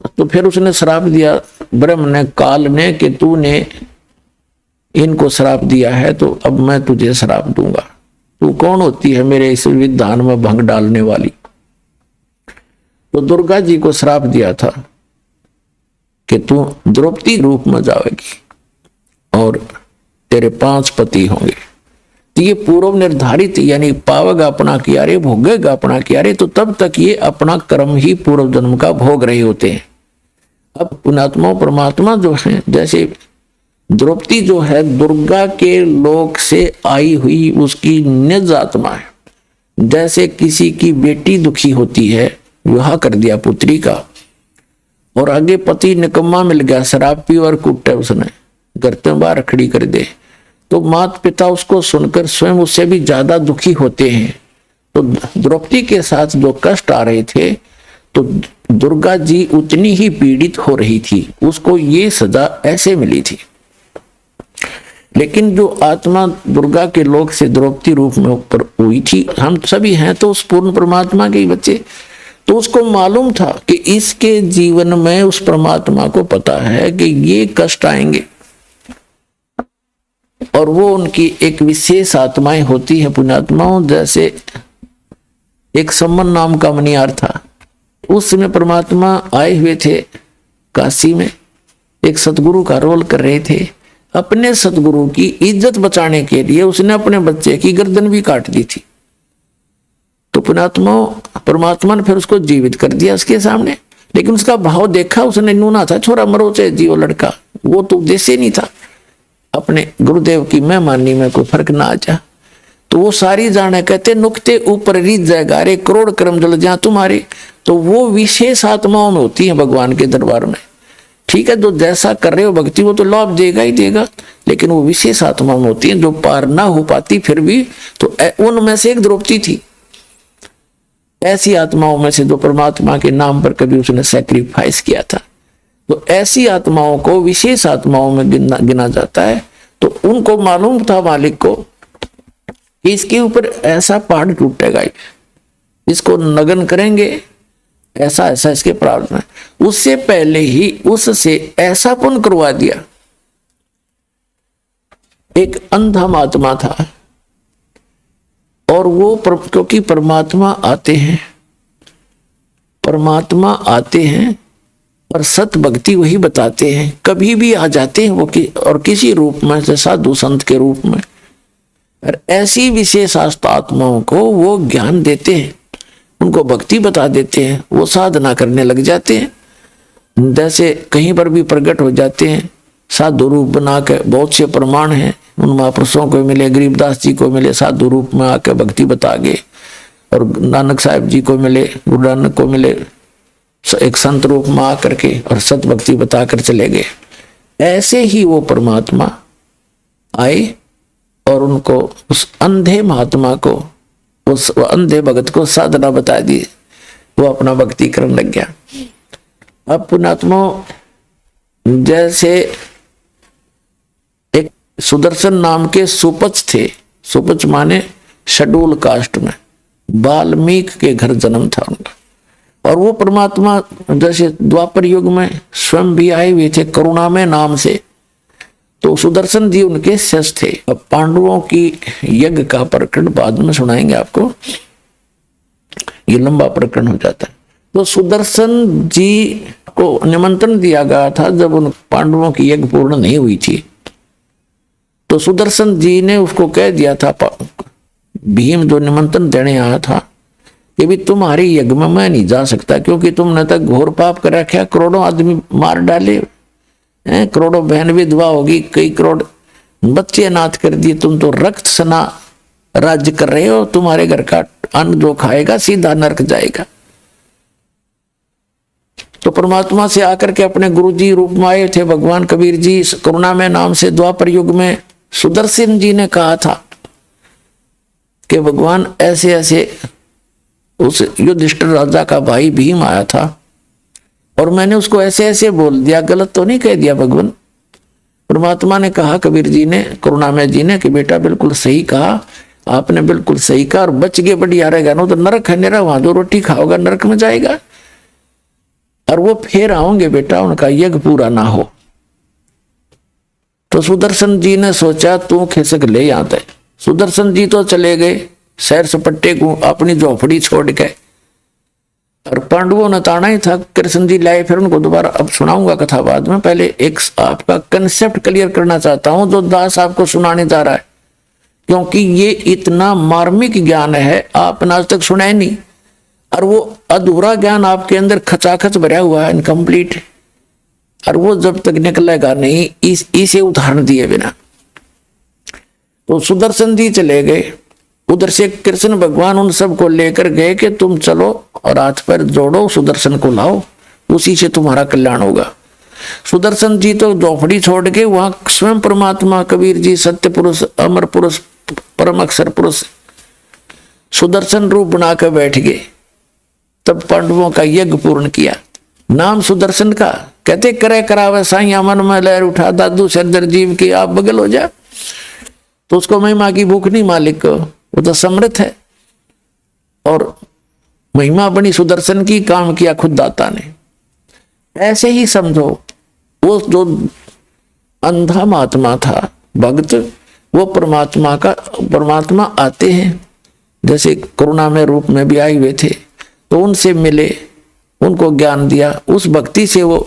तो फिर उसने श्राप दिया ब्रह्म ने, काल ने, कि तूने इनको श्राप दिया है तो अब मैं तुझे श्राप दूंगा। तू कौन होती है मेरे इस विधान में भंग डालने वाली? तो दुर्गा जी को श्राप दिया था कि तू द्रौपदी रूप में जाएगी और तेरे 5 पति होंगे। तो ये पूर्व निर्धारित, यानी पावेगा अपना किया रे, भोगेगा अपना किया रे, तो तब तक ये अपना कर्म ही पूर्व जन्म का भोग रहे होते हैं। अब पुण्यात्मा परमात्मा जो है, जैसे द्रौपदी जो है दुर्गा के लोक से आई हुई उसकी निज आत्मा है। जैसे किसी की बेटी दुखी होती है, विवाह कर दिया पुत्री का, और आगे पति निकम्मा मिल गया, शराब पी और कुटे उसने, घर में बाहर खड़ी कर दे, तो माता पिता उसको सुनकर स्वयं उससे भी ज्यादा दुखी होते हैं। तो द्रौपदी के साथ जो कष्ट आ रहे थे, तो दुर्गा जी उतनी ही पीड़ित हो रही थी, उसको ये सजा ऐसे मिली थी। लेकिन जो आत्मा दुर्गा के लोक से द्रौपदी रूप में ऊपर हुई थी, हम सभी हैं तो उस पूर्ण परमात्मा के ही बच्चे, तो उसको मालूम था कि इसके जीवन में उस परमात्मा को पता है कि ये कष्ट आएंगे, और वो उनकी एक विशेष आत्माएं होती है पुण्यात्माओं। जैसे एक सम्मन नाम का मनियार था, उस समय परमात्मा आए हुए थे काशी में, एक सतगुरु का रोल कर रहे थे। अपने सतगुरु की इज्जत बचाने के लिए उसने अपने बच्चे की गर्दन भी काट दी थी। तो परमात्मा ने फिर उसको जीवित कर दिया उसके सामने, लेकिन उसका भाव देखा उसने, नूना था, छोरा मरो चाहे जियो लड़का, वो तो उद्देश्य नहीं था अपने गुरुदेव की मेहमानी में कोई फर्क ना आ जा। तो वो सारी जाने कहते नुकते ऊपर रीत जाएगा रे, करोड़ कर्म जल जा तुम्हारे। तो वो विशेष आत्माओं में होती है भगवान के दरबार में। ठीक है, जो जैसा कर रहे हो भक्ति वो तो लाभ देगा ही देगा, लेकिन वो विशेष आत्मा में होती है जो पार ना हो पाती फिर भी। तो उनमें से एक द्रौपदी थी, ऐसी आत्माओं में से जो परमात्मा के नाम पर कभी उसने सैक्रिफाइस किया था। तो ऐसी आत्माओं को विशेष आत्माओं में गिना जाता है। तो उनको मालूम था मालिक को कि इसके ऊपर ऐसा पहाड़ टूटेगा, इसको नगन करेंगे, ऐसा ऐसा इसके प्रावधान है। उससे पहले ही उससे ऐसा पुण्य करवा दिया। एक अंधा महात्मा था, और वो क्योंकि परमात्मा आते हैं और सत भक्ति वही बताते हैं, कभी भी आ जाते हैं वो और किसी रूप में, जैसे साधु संत के रूप में, और ऐसी विशेष आत्माओं को वो ज्ञान देते हैं, उनको भक्ति बता देते हैं, वो साधना करने लग जाते हैं। जैसे कहीं पर भी प्रकट हो जाते हैं साधु रूप बना के, बहुत से प्रमाण हैं उन महापुरुषों को मिले, गरीबदास जी को मिले साधु रूप में आके भक्ति बता गए, और नानक साहब जी को मिले, गुरु नानक को मिले एक संत रूप में आकर के और सत भक्ति बताकर चले गए। ऐसे ही वो परमात्मा आए और उनको उस अंधे महात्मा को, उस अंधे भगत को साधना बता दी, वो अपना भक्ति करने लग गया। अब पुण्यात्मा जैसे एक सुदर्शन नाम के सुपच थे, सुपच माने शेड्यूल कास्ट में, वाल्मीकि के घर जन्म था उनका, और वो परमात्मा जैसे द्वापर युग में स्वयं भी आए हुए थे करुणामय नाम से। तो सुदर्शन जी उनके शिष्य थे। अब पांडवों की यज्ञ का प्रकरण बाद में सुनाएंगे आपको, ये लंबा प्रकरण हो जाता है। तो सुदर्शन जी को निमंत्रण दिया गया था जब उन पांडवों की यज्ञ पूर्ण नहीं हुई थी। तो सुदर्शन जी ने उसको कह दिया था, भीम जो निमंत्रण देने आया था, कि भी तुम्हारी यज्ञ में मैं नहीं जा सकता, क्योंकि तुमने तक घोर पाप कर रखा, करोड़ों आदमी मार डाले, करोड़ों बहन विधवा होगी, कई करोड़ बच्चे अनाथ कर दिए, तुम तो रक्त सना राज्य कर रहे हो, तुम्हारे घर का अन्न जो खाएगा सीधा नरक जाएगा। तो परमात्मा से आकर के अपने गुरु जी रूप में आए थे भगवान कबीर जी, करुणामय नाम से द्वापर युग में सुदर्शन जी ने कहा था कि भगवान ऐसे ऐसे उस युधिष्ठिर राजा का भाई भीम आया था, और मैंने उसको ऐसे ऐसे बोल दिया, गलत तो नहीं कह दिया भगवान। परमात्मा ने कहा कबीर जी ने, करुणामय जी ने, कि बेटा बिल्कुल सही कहा, आपने बिल्कुल सही कहा, और बच गए बढ़िया रहेगा, ना तो नरक है मेरा, वहां जो रोटी खाओगा नरक में जाएगा, और वो फिर आओगे बेटा, उनका यज्ञ पूरा ना हो। तो सुदर्शन जी ने सोचा तू खिसक ले आते। सुदर्शन जी तो चले गए सैर सपट्टे को, अपनी झोपड़ी छोड़ के, और पांडवों ने ताना ही था। कृष्ण जी लाए, फिर उनको दोबारा अब सुनाऊंगा कथा बाद में, पहले एक आपका कंसेप्ट क्लियर करना चाहता हूं जो दास आपको सुनाने जा रहा है, क्योंकि ये इतना मार्मिक ज्ञान है आपने आज तक सुना ही नहीं, और वो अधूरा ज्ञान आपके अंदर खचाखच भरा हुआ है, इनकम्प्लीट, और वो जब तक निकलेगा नहीं इसे उदाहरण दिए बिना। तो सुदर्शन जी चले गए, उधर से कृष्ण भगवान उन सबको लेकर गए कि तुम चलो और हाथ पैर जोड़ो, सुदर्शन को लाओ, उसी से तुम्हारा कल्याण होगा। सुदर्शन जी तो झोपड़ी छोड़ के वहां स्वयं परमात्मा कबीर जी सत्य पुरुष, अमर पुरुष, परम अक्षर पुरुष सुदर्शन रूप बनाकर बैठ गए। तब पांडवों का यज्ञ पूर्ण किया। नाम सुदर्शन का, कहते करे करावे साइया मन में लहर उठा, दादू सरदर जीव की आप बगल हो जा। तो उसको महिमा की भूख नहीं मालिक को, वो तो समृद्ध है। और महिमा बनी सुदर्शन की, काम किया खुद दाता ने। ऐसे ही समझो वो जो अंधा महात्मा था भक्त, वो परमात्मा आते हैं, जैसे कोरोना में रूप में भी आए हुए थे, तो उनसे मिले, उनको ज्ञान दिया, उस भक्ति से वो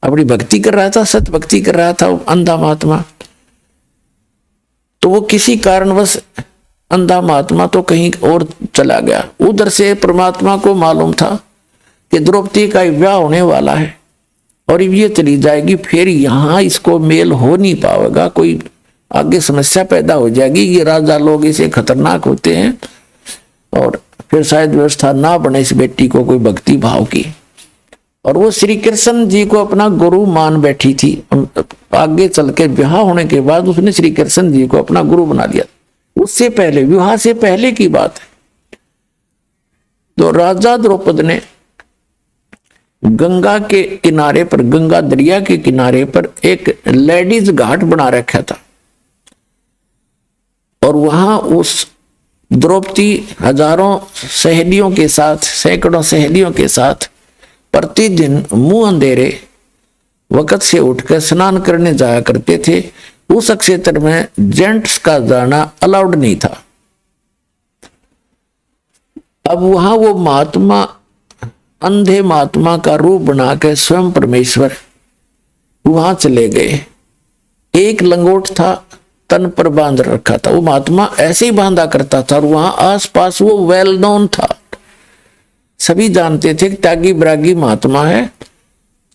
अपनी भक्ति कर रहा था, सत भक्ति कर रहा था वो अंधा महात्मा। तो वो किसी कारणवश अंधा महात्मा तो कहीं और चला गया। उधर से परमात्मा को मालूम था कि द्रौपदी का विवाह होने वाला है और ये चली जाएगी, फिर यहाँ इसको मेल हो नहीं पाएगा, कोई आगे समस्या पैदा हो जाएगी। ये राजा लोग इसे खतरनाक होते हैं और फिर शायद व्यवस्था ना बने इस बेटी को कोई भक्ति भाव की। और वो श्री कृष्ण जी को अपना गुरु मान बैठी थी। आगे चल के विवाह होने के बाद उसने श्री कृष्ण जी को अपना गुरु बना लिया। उससे पहले, विवाह से पहले की बात है, तो राजा द्रौपद ने गंगा के किनारे पर, गंगा दरिया के किनारे पर एक लेडीज घाट बना रखा था और वहां उस द्रौपदी हजारों सहेलियों के साथ, सैकड़ों सहेलियों के साथ प्रतिदिन मुंह अंधेरे वक्त से उठकर स्नान करने जाया करते थे। उस क्षेत्र में जेंट्स का जाना अलाउड नहीं था। अब वहां वो महात्मा, अंधे महात्मा का रूप बनाकर स्वयं परमेश्वर वहां चले गए। एक लंगोट था, तन पर बांध रखा था, वो महात्मा ऐसे ही बांधा करता था और वहां आसपास वो वेल नोन था, सभी जानते थे कि त्यागी ब्रागी महात्मा है,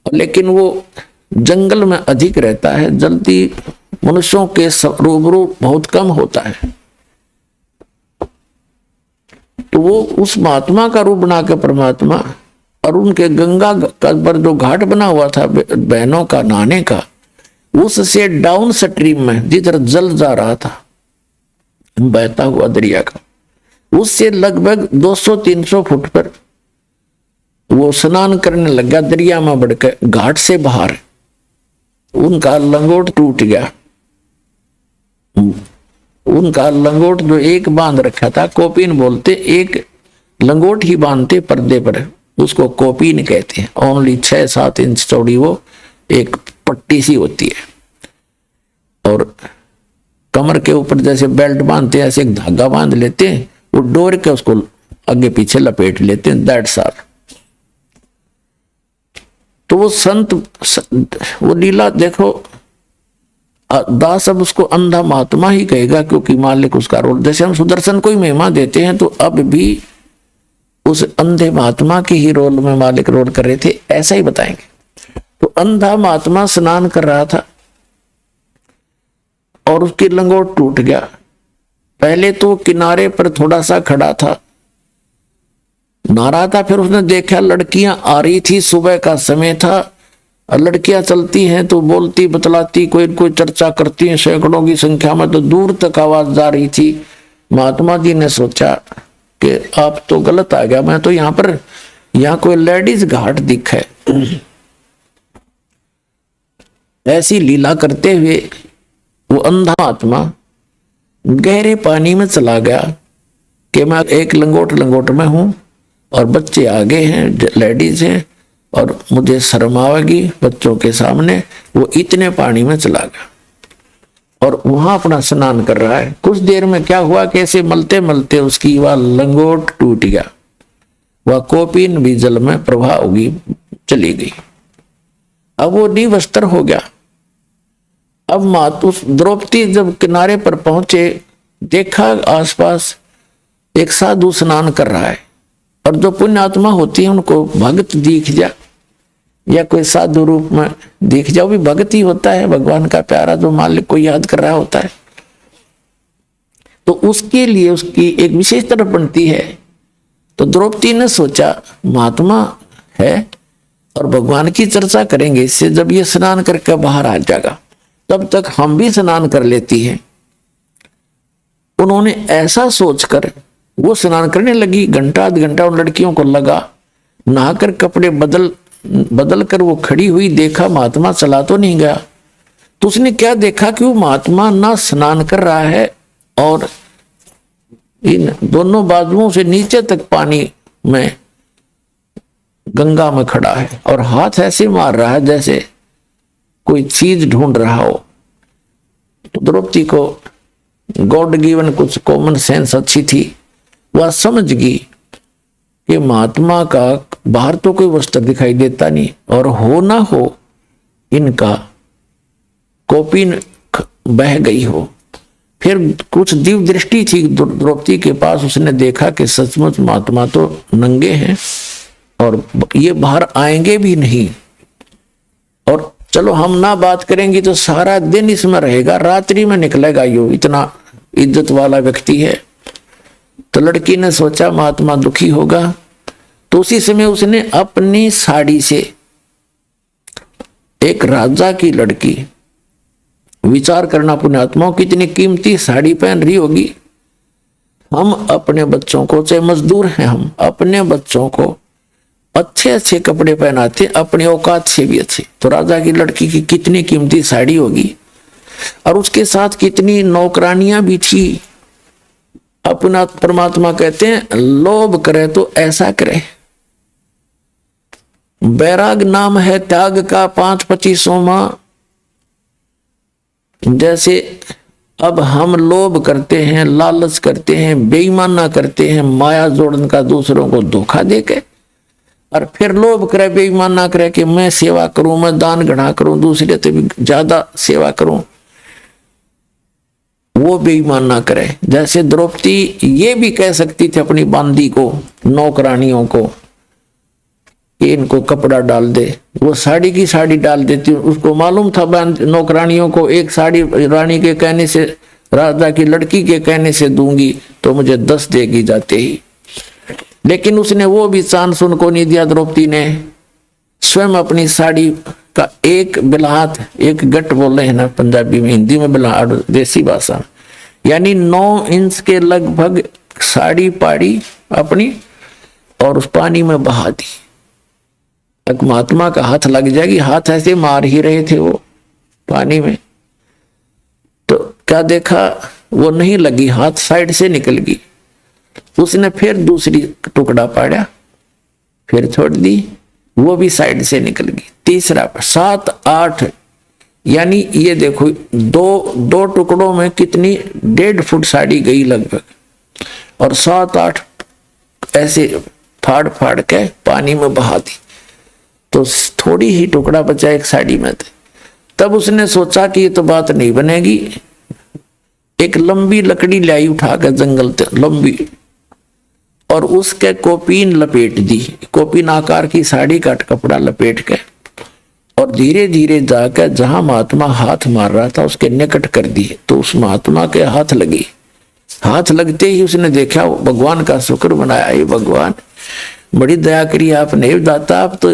लेकिन वो जंगल में अधिक रहता है, जल्दी मनुष्यों के रूबरू बहुत कम होता है। तो वो उस महात्मा का रूप बना के परमात्मा, और उनके गंगा का पर जो घाट बना हुआ था बहनों का नहाने का, उससे डाउन स्ट्रीम में जिधर जल जा रहा था बहता हुआ दरिया का, उससे लगभग 200-300 फुट पर वो स्नान करने लगा दरिया में बढ़कर घाट से बाहर। उनका लंगोट टूट गया, उनका लंगोट जो एक बांध रखा था, कोपीन बोलते, एक लंगोट ही बांधते पर्दे पर, उसको कोपीन कहते हैं। ओनली 6-7 इंच चौड़ी वो एक पट्टी सी होती है और कमर के ऊपर जैसे बेल्ट बांधते हैं ऐसे एक धागा बांध लेते हैं, वो डोर के उसको आगे पीछे लपेट लेते हैं, दैट्स ऑल। तो वो संत, वो लीला देखो, दास अब उसको अंधा महात्मा ही कहेगा क्योंकि मालिक उसका रोल, जैसे हम सुदर्शन को ही महिमा देते हैं तो अब भी उस अंधे महात्मा के ही रोल में मालिक रोल कर रहे थे, ऐसा ही बताएंगे। तो अंधा महात्मा स्नान कर रहा था और उसकी लंगोट टूट गया। पहले तो किनारे पर थोड़ा सा खड़ा था, नहा रहा था, फिर उसने देखा लड़कियां आ रही थी, सुबह का समय था, लड़कियां चलती हैं तो बोलती बतलाती, कोई कोई चर्चा करती हैं, सैकड़ों की संख्या में, तो दूर तक आवाज जा रही थी। महात्मा जी ने सोचा कि आप तो गलत आ गया, मैं तो यहाँ कोई लेडीज घाट दिखे। ऐसी लीला करते हुए वो अंधा आत्मा गहरे पानी में चला गया कि मैं एक लंगोट में हूं और बच्चे आगे हैं, लेडीज हैं, और मुझे शर्म आवेगी बच्चों के सामने। वो इतने पानी में चला गया और वहां अपना स्नान कर रहा है। कुछ देर में क्या हुआ, कैसे मलते मलते उसकी वह लंगोट टूट गया, वह कोपीन भी जल में प्रवाह होगी चली गई। अब वो निवस्त्र हो गया। अब मातु द्रौपदी जब किनारे पर पहुंचे, देखा आसपास एक साधु स्नान कर रहा है, और जो पुण्य आत्मा होती है उनको भक्त दिख जा या कोई साधु रूप में दिख जाओ, भी भक्त ही होता है, भगवान का प्यारा जो मालिक को याद कर रहा होता है। तो उसके लिए उसकी एक विशेष तरफ बनती है। तो द्रौपदी ने सोचा महात्मा है और भगवान की चर्चा करेंगे इससे, जब ये स्नान करके बाहर आ जाएगा तब तक हम भी स्नान कर लेती हैं। उन्होंने ऐसा सोचकर वो स्नान करने लगी। घंटा आध घंटा उन लड़कियों को लगा, नहाकर कपड़े बदल कर वो खड़ी हुई, देखा महात्मा चला तो नहीं गया, तो उसने क्या देखा कि वो महात्मा ना स्नान कर रहा है और इन दोनों बाजुओं से नीचे तक पानी में गंगा में खड़ा है और हाथ ऐसे मार रहा है जैसे कोई चीज ढूंढ रहा हो। तो द्रौपदी को गॉड गिवन कुछ कॉमन सेंस अच्छी थी, वह समझ गई कि महात्मा का बाहर तो कोई वस्त्र दिखाई देता नहीं और हो ना हो इनका कौपीन बह गई हो। फिर कुछ दिव्य दृष्टि थी द्रौपदी के पास, उसने देखा कि सचमुच महात्मा तो नंगे हैं और ये बाहर आएंगे भी नहीं। और चलो हम ना बात करेंगे तो सारा दिन इसमें रहेगा, रात्रि में निकलेगा, यो इतना इज्जत वाला व्यक्ति है। तो लड़की ने सोचा महात्मा दुखी होगा, तो उसी समय उसने अपनी साड़ी से, एक राजा की लड़की, विचार करना पुण्यात्माओं कितनी कीमती साड़ी पहन रही होगी। हम अपने बच्चों को, चाहे मजदूर हैं, हम अपने बच्चों को अच्छे अच्छे कपड़े पहनाते, अपनी औकात से भी अच्छे। तो राजा की लड़की की कितनी कीमती साड़ी होगी और उसके साथ कितनी नौकरानियां भी थी। अपना परमात्मा कहते हैं लोभ करे तो ऐसा करे। बैराग नाम है त्याग का 5-25वां। जैसे अब हम लोभ करते हैं, लालच करते हैं, बेईमाना करते हैं, माया जोड़न का दूसरों को धोखा देके, और फिर लोभ करे, बेईमाना करे कि मैं सेवा करूं, मैं दान घड़ा करूं, दूसरे से भी ज्यादा सेवा करूं, वो बेईमाना करे। जैसे द्रौपदी ये भी कह सकती थी अपनी बांदी को, नौकरानियों को, कि इनको कपड़ा डाल दे, वो साड़ी की साड़ी डाल देती। उसको मालूम था नौकरानियों को, एक साड़ी रानी के कहने से, राजा की लड़की के कहने से दूंगी तो मुझे 10 देगी जाते ही। लेकिन उसने वो भी चांस उनको नहीं दिया। द्रौपदी ने स्वयं अपनी साड़ी का एक बिल्हात, एक गट बोले हैं ना पंजाबी में, हिंदी में बिल्हाट देसी भाषा, यानी 9 इंच के लगभग साड़ी पाड़ी अपनी और उस पानी में बहा दी। एक महात्मा का हाथ लग जाएगी, हाथ ऐसे मार ही रहे थे वो पानी में, तो क्या देखा वो नहीं लगी, हाथ साइड से निकल गई। उसने फिर दूसरी टुकड़ा पाड़ा, फिर छोड़ दी, वो भी साइड से निकल गई। तीसरा 7-8, यानी ये देखो दो टुकड़ों में कितनी 1.5 फुट साड़ी गई लगभग, और 7-8 ऐसे फाड़ फाड़ के पानी में बहा दी। तो थोड़ी ही टुकड़ा बचा एक साड़ी में। तब उसने सोचा कि ये तो बात नहीं बनेगी। एक लंबी लकड़ी लाई उठा कर जंगल से, लंबी, और उसके कौपीन लपेट दी, कौपीन आकार की साड़ी का कपड़ा लपेट के, और धीरे धीरे जाकर जहां महात्मा हाथ मार रहा था उसके निकट कर दी। तो उस महात्मा के हाथ लगी। हाथ लगते ही उसने देखा, भगवान का शुक्र मनाया, ये भगवान बड़ी दया करी आपने, दाता आप तो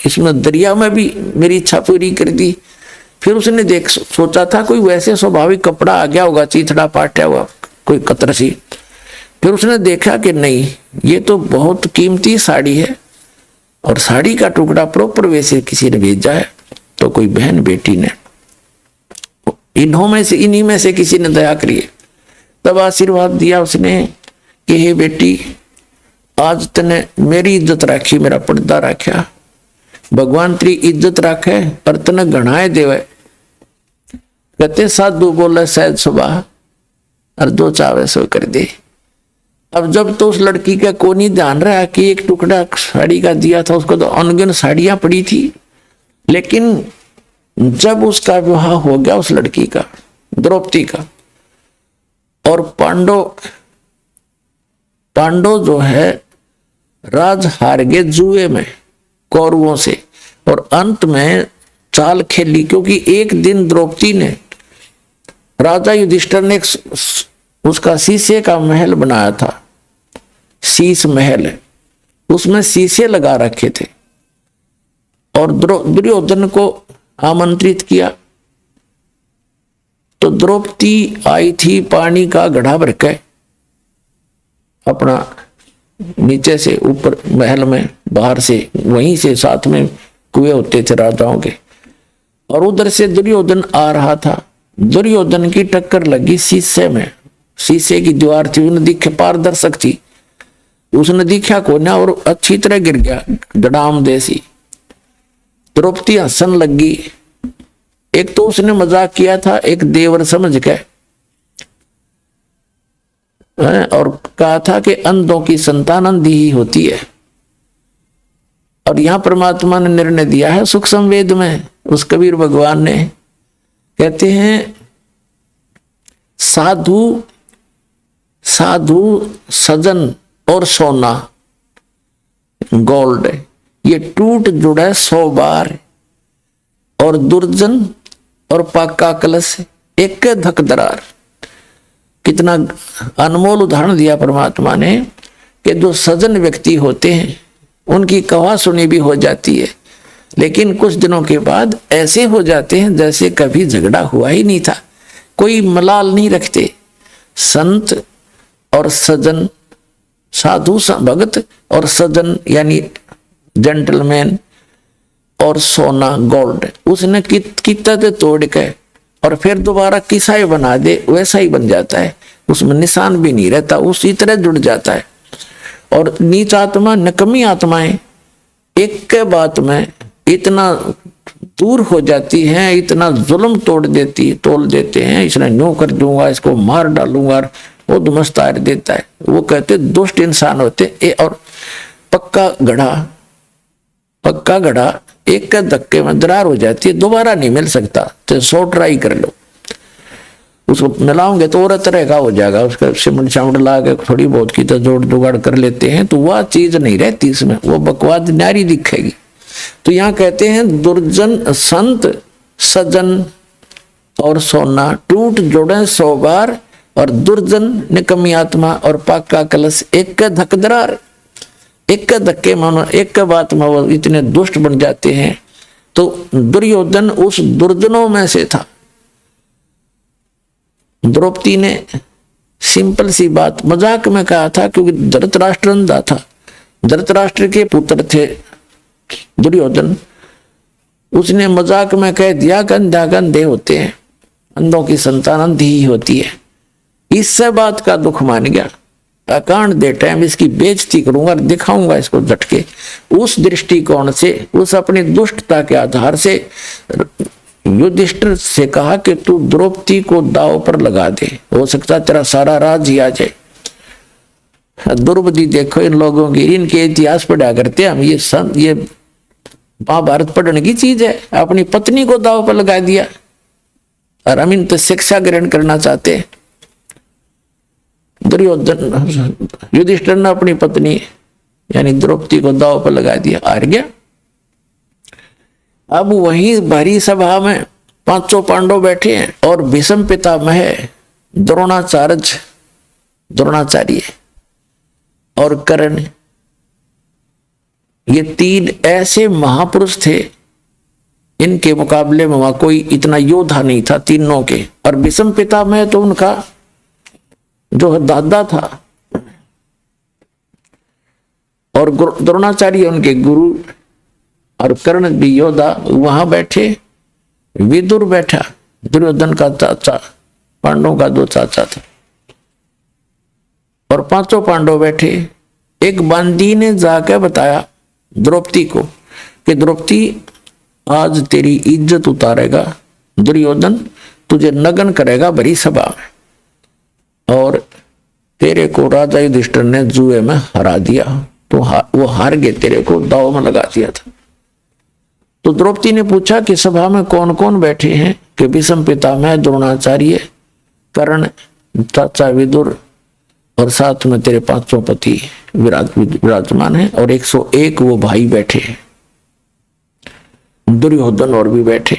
इसमें दरिया में भी मेरी इच्छा पूरी कर दी। फिर उसने सोचा था कोई वैसे स्वाभाविक कपड़ा आ गया होगा, चीथड़ा पाटा हुआ कोई कतर सी। फिर उसने देखा कि नहीं, ये तो बहुत कीमती साड़ी है और साड़ी का टुकड़ा प्रॉपर वैसे किसी ने भेजा है। तो कोई बहन बेटी ने, इन्हीं में से किसी ने दया करी। तब आशीर्वाद दिया उसने कि हे बेटी, आज तने मेरी इज्जत राखी, मेरा पर्दा राख्या, भगवान तेरी इज्जत राखे और तने गणाए देवे। कहते साधु बोले सहज सुबह और जो चावे सो कर दे। अब जब तो उस लड़की का को नहीं ध्यान रहा कि एक टुकड़ा साड़ी का दिया था, उसको तो अनगिन साड़ियां पड़ी थी। लेकिन जब उसका विवाह हो गया उस लड़की का, द्रौपदी का, और पांडव जो है राज हार गए जुए में कौरवों से, और अंत में चाल खेली। क्योंकि एक दिन द्रौपदी ने, राजा युधिष्ठिर ने उसका शीशे का महल बनाया था, शीश महल, उसमें शीशे लगा रखे थे, और दुर्योधन को आमंत्रित किया। तो द्रौपदी आई थी पानी का घड़ा भर के, अपना नीचे से ऊपर महल में, बाहर से, वहीं से साथ में कुएं होते थे राजाओं के, और उधर से दुर्योधन आ रहा था। दुर्योधन की टक्कर लगी शीशे में, शीशे की दीवार थी, उसने दिखे पारदर्शक थी, उसने दिखा को ना और अच्छी तरह गिर गया डडाम देसी। द्रौपदी हंसन लगी। एक तो उसने मजाक किया था एक देवर समझ के, और कहा था कि अंधों की संतान अंधी ही होती है। और यहां परमात्मा ने निर्णय दिया है सुख संवेद में, उस कबीर भगवान ने कहते हैं साधु साधु सजन और सोना गोल्ड ये टूट जुड़े 100 बार, और दुर्जन और पाका कलश एक धक दरार। कितना अनमोल उदाहरण दिया परमात्मा ने कि जो सजन व्यक्ति होते हैं उनकी कहा सुनी भी हो जाती है, लेकिन कुछ दिनों के बाद ऐसे हो जाते हैं जैसे कभी झगड़ा हुआ ही नहीं था, कोई मलाल नहीं रखते। संत और सजन, साधु भगत और सजन यानी जेंटलमैन, और सोना गोल्ड उसने कितना तोड़ के और फिर दोबारा किसा ही बना दे वैसा ही बन जाता है, उसमें निशान भी नहीं रहता, उसी तरह जुड़ जाता है। और नीच आत्मा नकमी आत्माएं एक के बात में इतना दूर हो जाती हैं, इतना जुल्म तोड़ देते हैं, इसने न्यू कर दूंगा, इसको मार डालूंगा, वो दुमस्तार देता है। वो कहते दुष्ट इंसान होते। और पक्का घड़ा एक के धक्के में दरार हो जाती है, दोबारा नहीं मिल सकता, तो 100 ट्राई कर लो। उसको मिलाओगे तो और तरह का हो जाएगा, उसका सिमट चामट ला के थोड़ी बहुत की तो जोड़ जुगाड़ कर लेते हैं, तो वह चीज नहीं रहती इसमें, वो बकवास नारी दिखेगी। तो यहाँ कहते हैं दुर्जन संत सजन और सोना टूट जोड़े 100 बार, और दुर्जन निकमी आत्मा और पाका कलश एक का धक दरार। एक का धक्के मानो एक का बात में वो इतने दुष्ट बन जाते हैं। तो दुर्योधन उस दुर्जनों में से था। द्रौपदी ने सिंपल सी बात मजाक में कहा था, क्योंकि धृतराष्ट्र अंधा था, धृतराष्ट्र के पुत्र थे दुर्योधन, उसने मजाक में कह दिया कि अंधा अंधे होते हैं, अंधों की संतान अंधी ही होती है। इससे बात का दुख मान गया, अकांड दे टाइम इसकी बेइज्जती करूंगा, दिखाऊंगा इसको झटके। उस दृष्टिकोण से, उस अपनी दुष्टता के आधार से युधिष्ठिर से कहा कि तू द्रौपदी को दाव पर लगा दे, हो सकता तेरा सारा राज ही आ जाए। द्रौपदी देखो इन लोगों की, इनके इतिहास पढ़ा करते हम, ये महाभारत पढ़ने की चीज है। अपनी पत्नी को दाव पर लगा दिया और हम इन तो शिक्षा ग्रहण करना चाहते हैं। दुर्योधन युधिष्ठिर ने अपनी पत्नी यानी द्रौपदी को दाव पर लगा दिया, हार गया। अब वहीं भरी सभा में 500 पांडव बैठे हैं और भीष्म पितामह द्रोणाचार्य और कर्ण, ये 3 ऐसे महापुरुष थे, इनके मुकाबले में वहां कोई इतना योद्धा नहीं था तीनों के। और भीष्म पितामह तो उनका जो दादा था, और द्रोणाचार्य उनके गुरु, और कर्ण भी योद्धा वहां बैठे। विदुर बैठा, दुर्योधन का चाचा, पांडवों का 2 चाचा था, और 500 पांडव बैठे। एक बांदी ने जाकर बताया द्रौपदी को कि द्रौपदी आज तेरी इज्जत उतारेगा दुर्योधन, तुझे नग्न करेगा भरी सभा में, और तेरे को राजा युधिष्ठिर ने जुए में हरा दिया, तो वो हार गए, तेरे को दाव में लगा दिया था। तो द्रौपदी ने पूछा कि सभा में कौन कौन बैठे हैं? कि भीष्म पितामह, द्रोणाचार्य, कर्ण, चाचा विदुर, और साथ में तेरे 500 पति विराजमान है, और 101 वो भाई बैठे हैं, दुर्योधन और भी बैठे।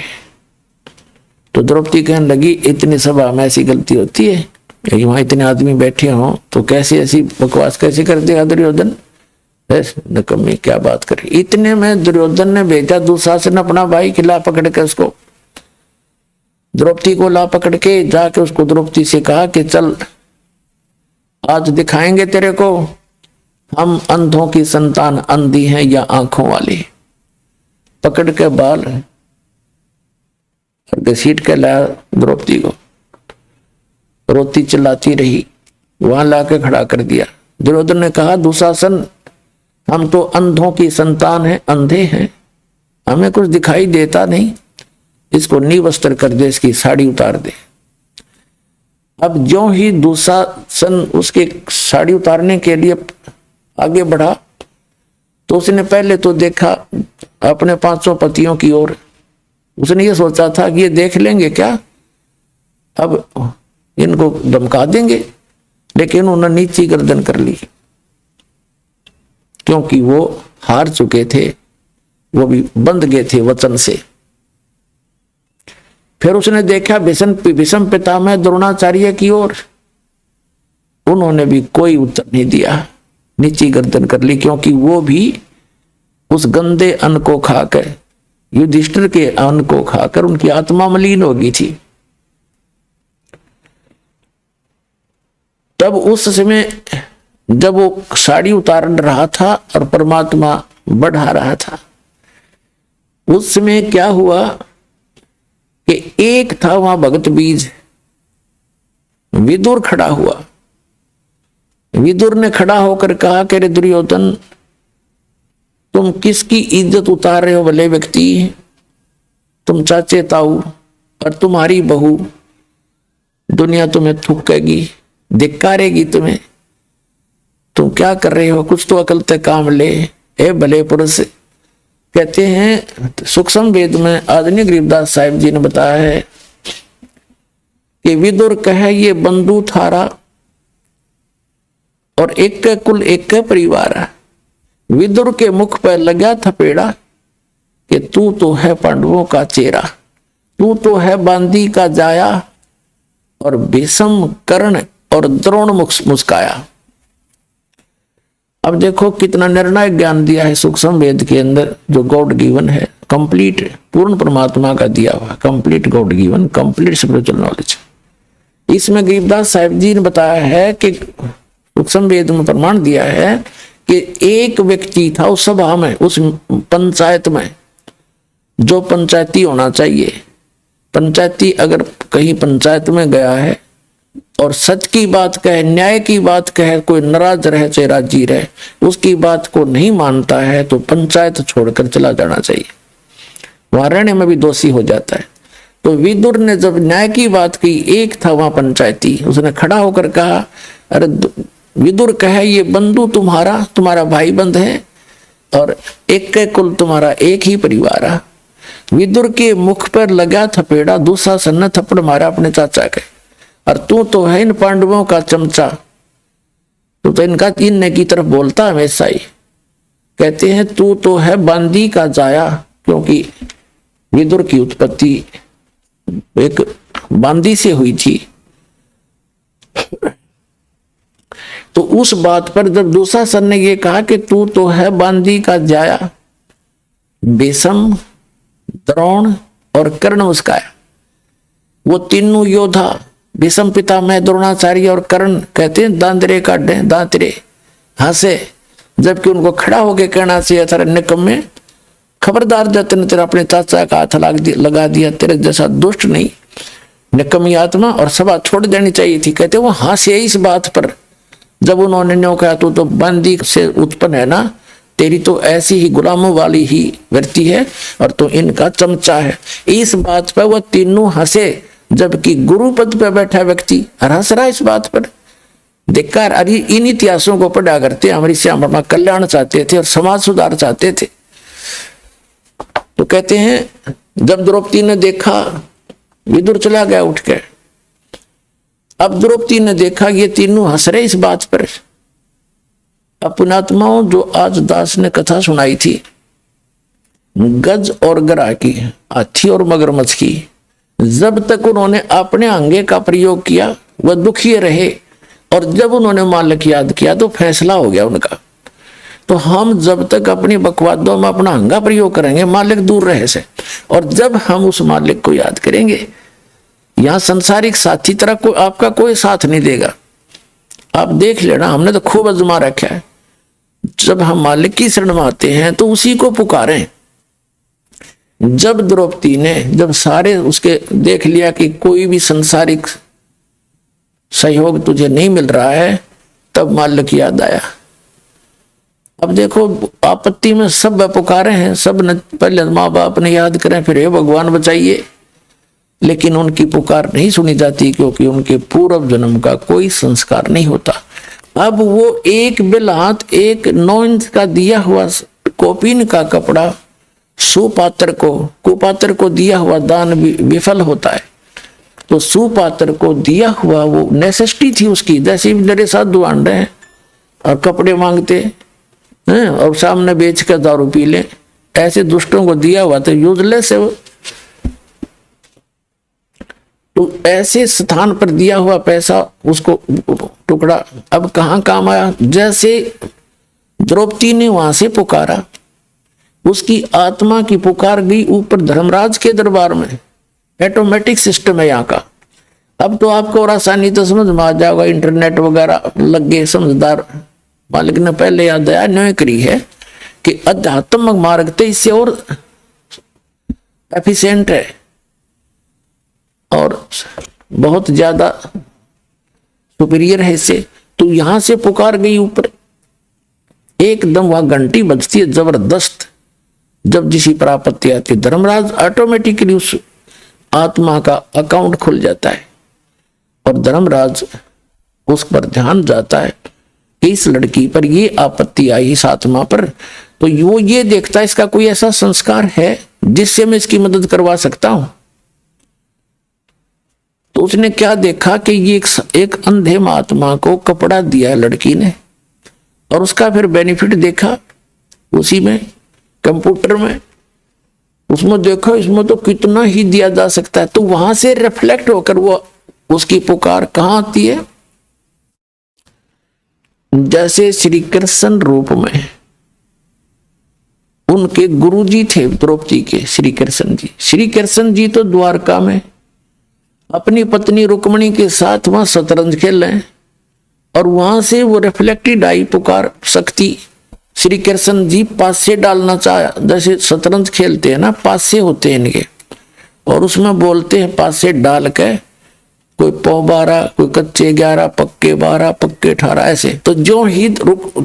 तो द्रौपदी कहने लगी इतनी सभा में ऐसी गलती होती है, वहां इतने आदमी बैठे हों तो कैसे ऐसी बकवास कैसे कर देगा दुर्योधन? नकम्मी क्या बात करी। इतने में दुर्योधन ने भेजा दुशासन अपना भाई कि ला पकड़ के उसको, द्रौपदी को ला पकड़ के जाके उसको द्रौपदी से कहा कि चल आज दिखाएंगे तेरे को हम अंधों की संतान अंधी हैं या आंखों वाली। पकड़ के बाल और घसीट के लाया द्रौपदी को। रोती चिल्लाती रही, वहां लाके खड़ा कर दिया। दुर्योधन ने कहा, दुशासन हम तो अंधों की संतान है, अंधे हैं, हमें कुछ दिखाई देता नहीं, इसको निवस्त्र कर दे, इसकी साड़ी उतार दे। अब ज्यों ही दुशासन उसके साड़ी उतारने के लिए आगे बढ़ा तो उसने पहले तो देखा अपने 500 पतियों की ओर। उसने ये सोचा था कि ये देख लेंगे क्या, अब इनको धमका देंगे, लेकिन उन्होंने नीची गर्दन कर ली, क्योंकि वो हार चुके थे, वो भी बंध गए थे वचन से। फिर उसने देखा भीष्म पितामह द्रोणाचार्य की ओर, उन्होंने भी कोई उत्तर नहीं दिया, नीची गर्दन कर ली, क्योंकि वो भी उस गंदे अन्न को खाकर, युधिष्ठिर के अन्न को खाकर उनकी आत्मा मलिन हो गई थी। तब उस समय जब वो साड़ी उतार रहा था और परमात्मा बढ़ा रहा था, उस समय क्या हुआ कि एक था वहां भगत बीज, विदुर खड़ा हुआ। विदुर ने खड़ा होकर कहा कि रे दुर्योधन, तुम किसकी इज्जत उतार रहे हो भले व्यक्ति, तुम चाचे ताऊ और तुम्हारी बहू, दुनिया तुम्हें थूकेगी, धिक्कारेगी तुम्हें, तुम क्या कर रहे हो, कुछ तो अकल ते काम ले ए भले पुरुष। कहते हैं सूक्ष्म वेद में आदरणीय गरीबदास साहिब जी ने बताया है कि विदुर कहे ये बंधु थारा और एक के कुल एक के परिवार है। विदुर के मुख पर लगा थपेड़ा कि तू तो है पांडवों का चेहरा, तू तो है बांदी का जाया। और भीष्म कर्ण और द्रोण मुस्काया। अब देखो कितना निर्णायक ज्ञान दिया है सूक्ष्म वेद के अंदर, जो गॉड गिवन है, कंप्लीट पूर्ण परमात्मा का दिया हुआ, complete God given, complete spiritual knowledge. इसमें गरीबदास साहिब जी ने बताया है कि सूक्ष्म वेद में प्रमाण दिया है कि एक व्यक्ति था उस सभा में, उस पंचायत में, जो पंचायती होना चाहिए। पंचायती अगर कहीं पंचायत में गया है और सच की बात कहे, न्याय की बात कहे, कोई नाराज रहे चाहे राजी रहे, उसकी बात को नहीं मानता है तो पंचायत छोड़कर चला जाना चाहिए, वहां रहने में भी दोषी हो जाता है। तो विदुर ने जब न्याय की बात की, एक था वहां पंचायती, उसने खड़ा होकर कहा, अरे विदुर कहे ये बंधु तुम्हारा, तुम्हारा भाई बंध है और एक के कुल तुम्हारा एक ही परिवार है। विदुर के मुख पर लगा थपेड़ा, दुशासन ने थप्पड़ मारा अपने चाचा के, और तू तो है इन पांडवों का चमचा, तू तो इनका इनने की तरफ बोलता हमेशा ही। कहते हैं तू तो है बांदी का जाया, क्योंकि विदुर की उत्पत्ति एक बांदी से हुई थी। तो उस बात पर जब दुशासन ने ये कहा कि तू तो है बांदी का जाया, भीष्म, द्रोण और कर्ण मुस्काया। वो तीनों योद्धा, भीष्म पितामह, द्रोणाचार्य और कर्ण, कहते हैं दांतरे काटे, दांतरे हंसे, जबकि उनको खड़ा होकर कहना चाहिए था, निकम्मे खबरदार जतन तेरा अपने चाचा का हाथ लगा दिया, तेरे जैसा दुष्ट नहीं, निकम्मी आत्मा, और सभा छोड़ देनी चाहिए थी। कहते वो हंसे इस बात पर, जब उन्होंने न्यों कहा तू तो बंदी से उत्पन्न है ना, तेरी तो ऐसी ही गुलामों वाली ही वृत्ति है और तो इनका चमचा है। इस बात पर वह तीनों हंसे, जबकि गुरु पद पर बैठा व्यक्ति हंस रहा इस बात पर। धिक्कार। अरे इन इतिहासों को पढ़ा करते, हमारी श्याम वर्मा कल्याण चाहते थे और समाज सुधार चाहते थे। तो कहते हैं जब द्रौपदी ने देखा, विदुर चला गया उठ के, अब द्रौपदी ने देखा ये तीनों हंस रहे इस बात पर। अपनात्माओं, जो आज दास ने कथा सुनाई थी गज और गरा की, हाथी और मगरमच्छ की, जब तक उन्होंने अपने अंगे का प्रयोग किया वह दुखी रहे, और जब उन्होंने मालिक याद किया तो फैसला हो गया उनका। तो हम जब तक अपनी बकवादों में अपना अंगा प्रयोग करेंगे, मालिक दूर रहे से, और जब हम उस मालिक को याद करेंगे, यहां संसारिक साथी तरह को आपका कोई साथ नहीं देगा। आप देख लेना, हमने तो खूब आजमा रखा है। जब हम मालिक की शरण में आते हैं तो उसी को पुकारें। जब द्रौपदी ने जब सारे उसके देख लिया कि कोई भी संसारिक सहयोग तुझे नहीं मिल रहा है, तब माल्यक याद आया। अब देखो आपत्ति में सब पुकारे हैं, सब ने पहले माँ बाप ने याद करें, फिर हे भगवान बचाइए, लेकिन उनकी पुकार नहीं सुनी जाती क्योंकि उनके पूर्व जन्म का कोई संस्कार नहीं होता। अब वो एक बिलहात 1 9 इंच का दिया हुआ कोपीन का कपड़ा सुपात्र को कुपात्र को दिया हुआ दान विफल होता है, तो सुपात्र को दिया हुआ वो नेसेसिटी थी उसकी। जैसे मेरे साधु आंड हैं और कपड़े मांगते हैं और सामने बेच कर दारू पी ले, ऐसे दुष्टों को दिया हुआ तो यूजलेस है वो। तो ऐसे स्थान पर दिया हुआ पैसा उसको टुकड़ा अब कहाँ काम आया। जैसे द्रौपदी ने वहां से पुकारा, उसकी आत्मा की पुकार गई ऊपर धर्मराज के दरबार में। ऑटोमेटिक सिस्टम है यहाँ का। अब तो आपको और आसानी तो समझ में आ जाएगा, इंटरनेट वगैरह लग गए, समझदार मालिक ने पहले याद आया न्याय करी है कि आध्यात्मिक मार्ग तो इससे और एफिशिएंट है और बहुत ज्यादा सुपीरियर है इससे। तो यहां से पुकार गई ऊपर, एकदम वहां घंटी बजती है जबरदस्त। जब जिसी पर आपत्ति आती है, धर्मराज ऑटोमेटिकली उस आत्मा का अकाउंट खुल जाता है और धर्मराज उस पर ध्यान जाता है कि इस लड़की पर ये आपत्ति आई, इस आत्मा पर, तो वो ये देखता है इसका कोई ऐसा संस्कार है जिससे मैं इसकी मदद करवा सकता हूं। तो उसने क्या देखा कि ये एक अंधे महात्मा को कपड़ा दिया लड़की ने और उसका फिर बेनिफिट देखा उसी में कंप्यूटर में, उसमें देखा इसमें तो कितना ही दिया जा सकता है। तो वहां से रिफ्लेक्ट होकर वो उसकी पुकार कहां आती है, जैसे श्री कृष्ण रूप में उनके गुरुजी थे द्रौपदी के, श्री कृष्ण जी। श्री कृष्ण जी तो द्वारका में अपनी पत्नी रुक्मणी के साथ वहां शतरंज खेल रहे हैं और वहां से वो रिफ्लेक्टेड आई पुकार शक्ति। श्री कृष्ण जी पासे डालना चाहा, जैसे शतरंज खेलते हैं ना, पासे होते हैं इनके और उसमें बोलते हैं पासे डाल के, कोई पौ 12, कोई कच्चे 11, पक्के 12, पक्के 18 ऐसे। तो जो ही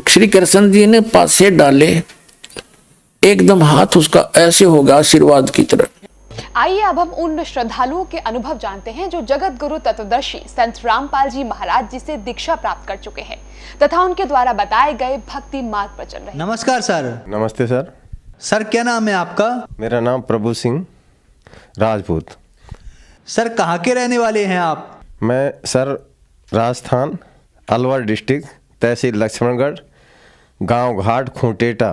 श्री कृष्ण जी ने पासे डाले, एकदम हाथ उसका ऐसे होगा आशीर्वाद की तरह। आइए अब हम उन श्रद्धालुओं के अनुभव जानते हैं जो जगत गुरु तत्वदर्शी संत रामपाल जी महाराज जी से दीक्षा प्राप्त कर चुके हैं तथा उनके द्वारा बताए गए भक्ति मार्ग पर चल रहे हैं। नमस्कार सर। नमस्ते सर। सर क्या नाम है आपका? मेरा नाम प्रभु सिंह राजपूत। सर कहाँ के रहने वाले हैं आप? मैं सर राजस्थान अलवर डिस्ट्रिक्ट तहसील लक्ष्मणगढ़ गांव घाट खूंटेटा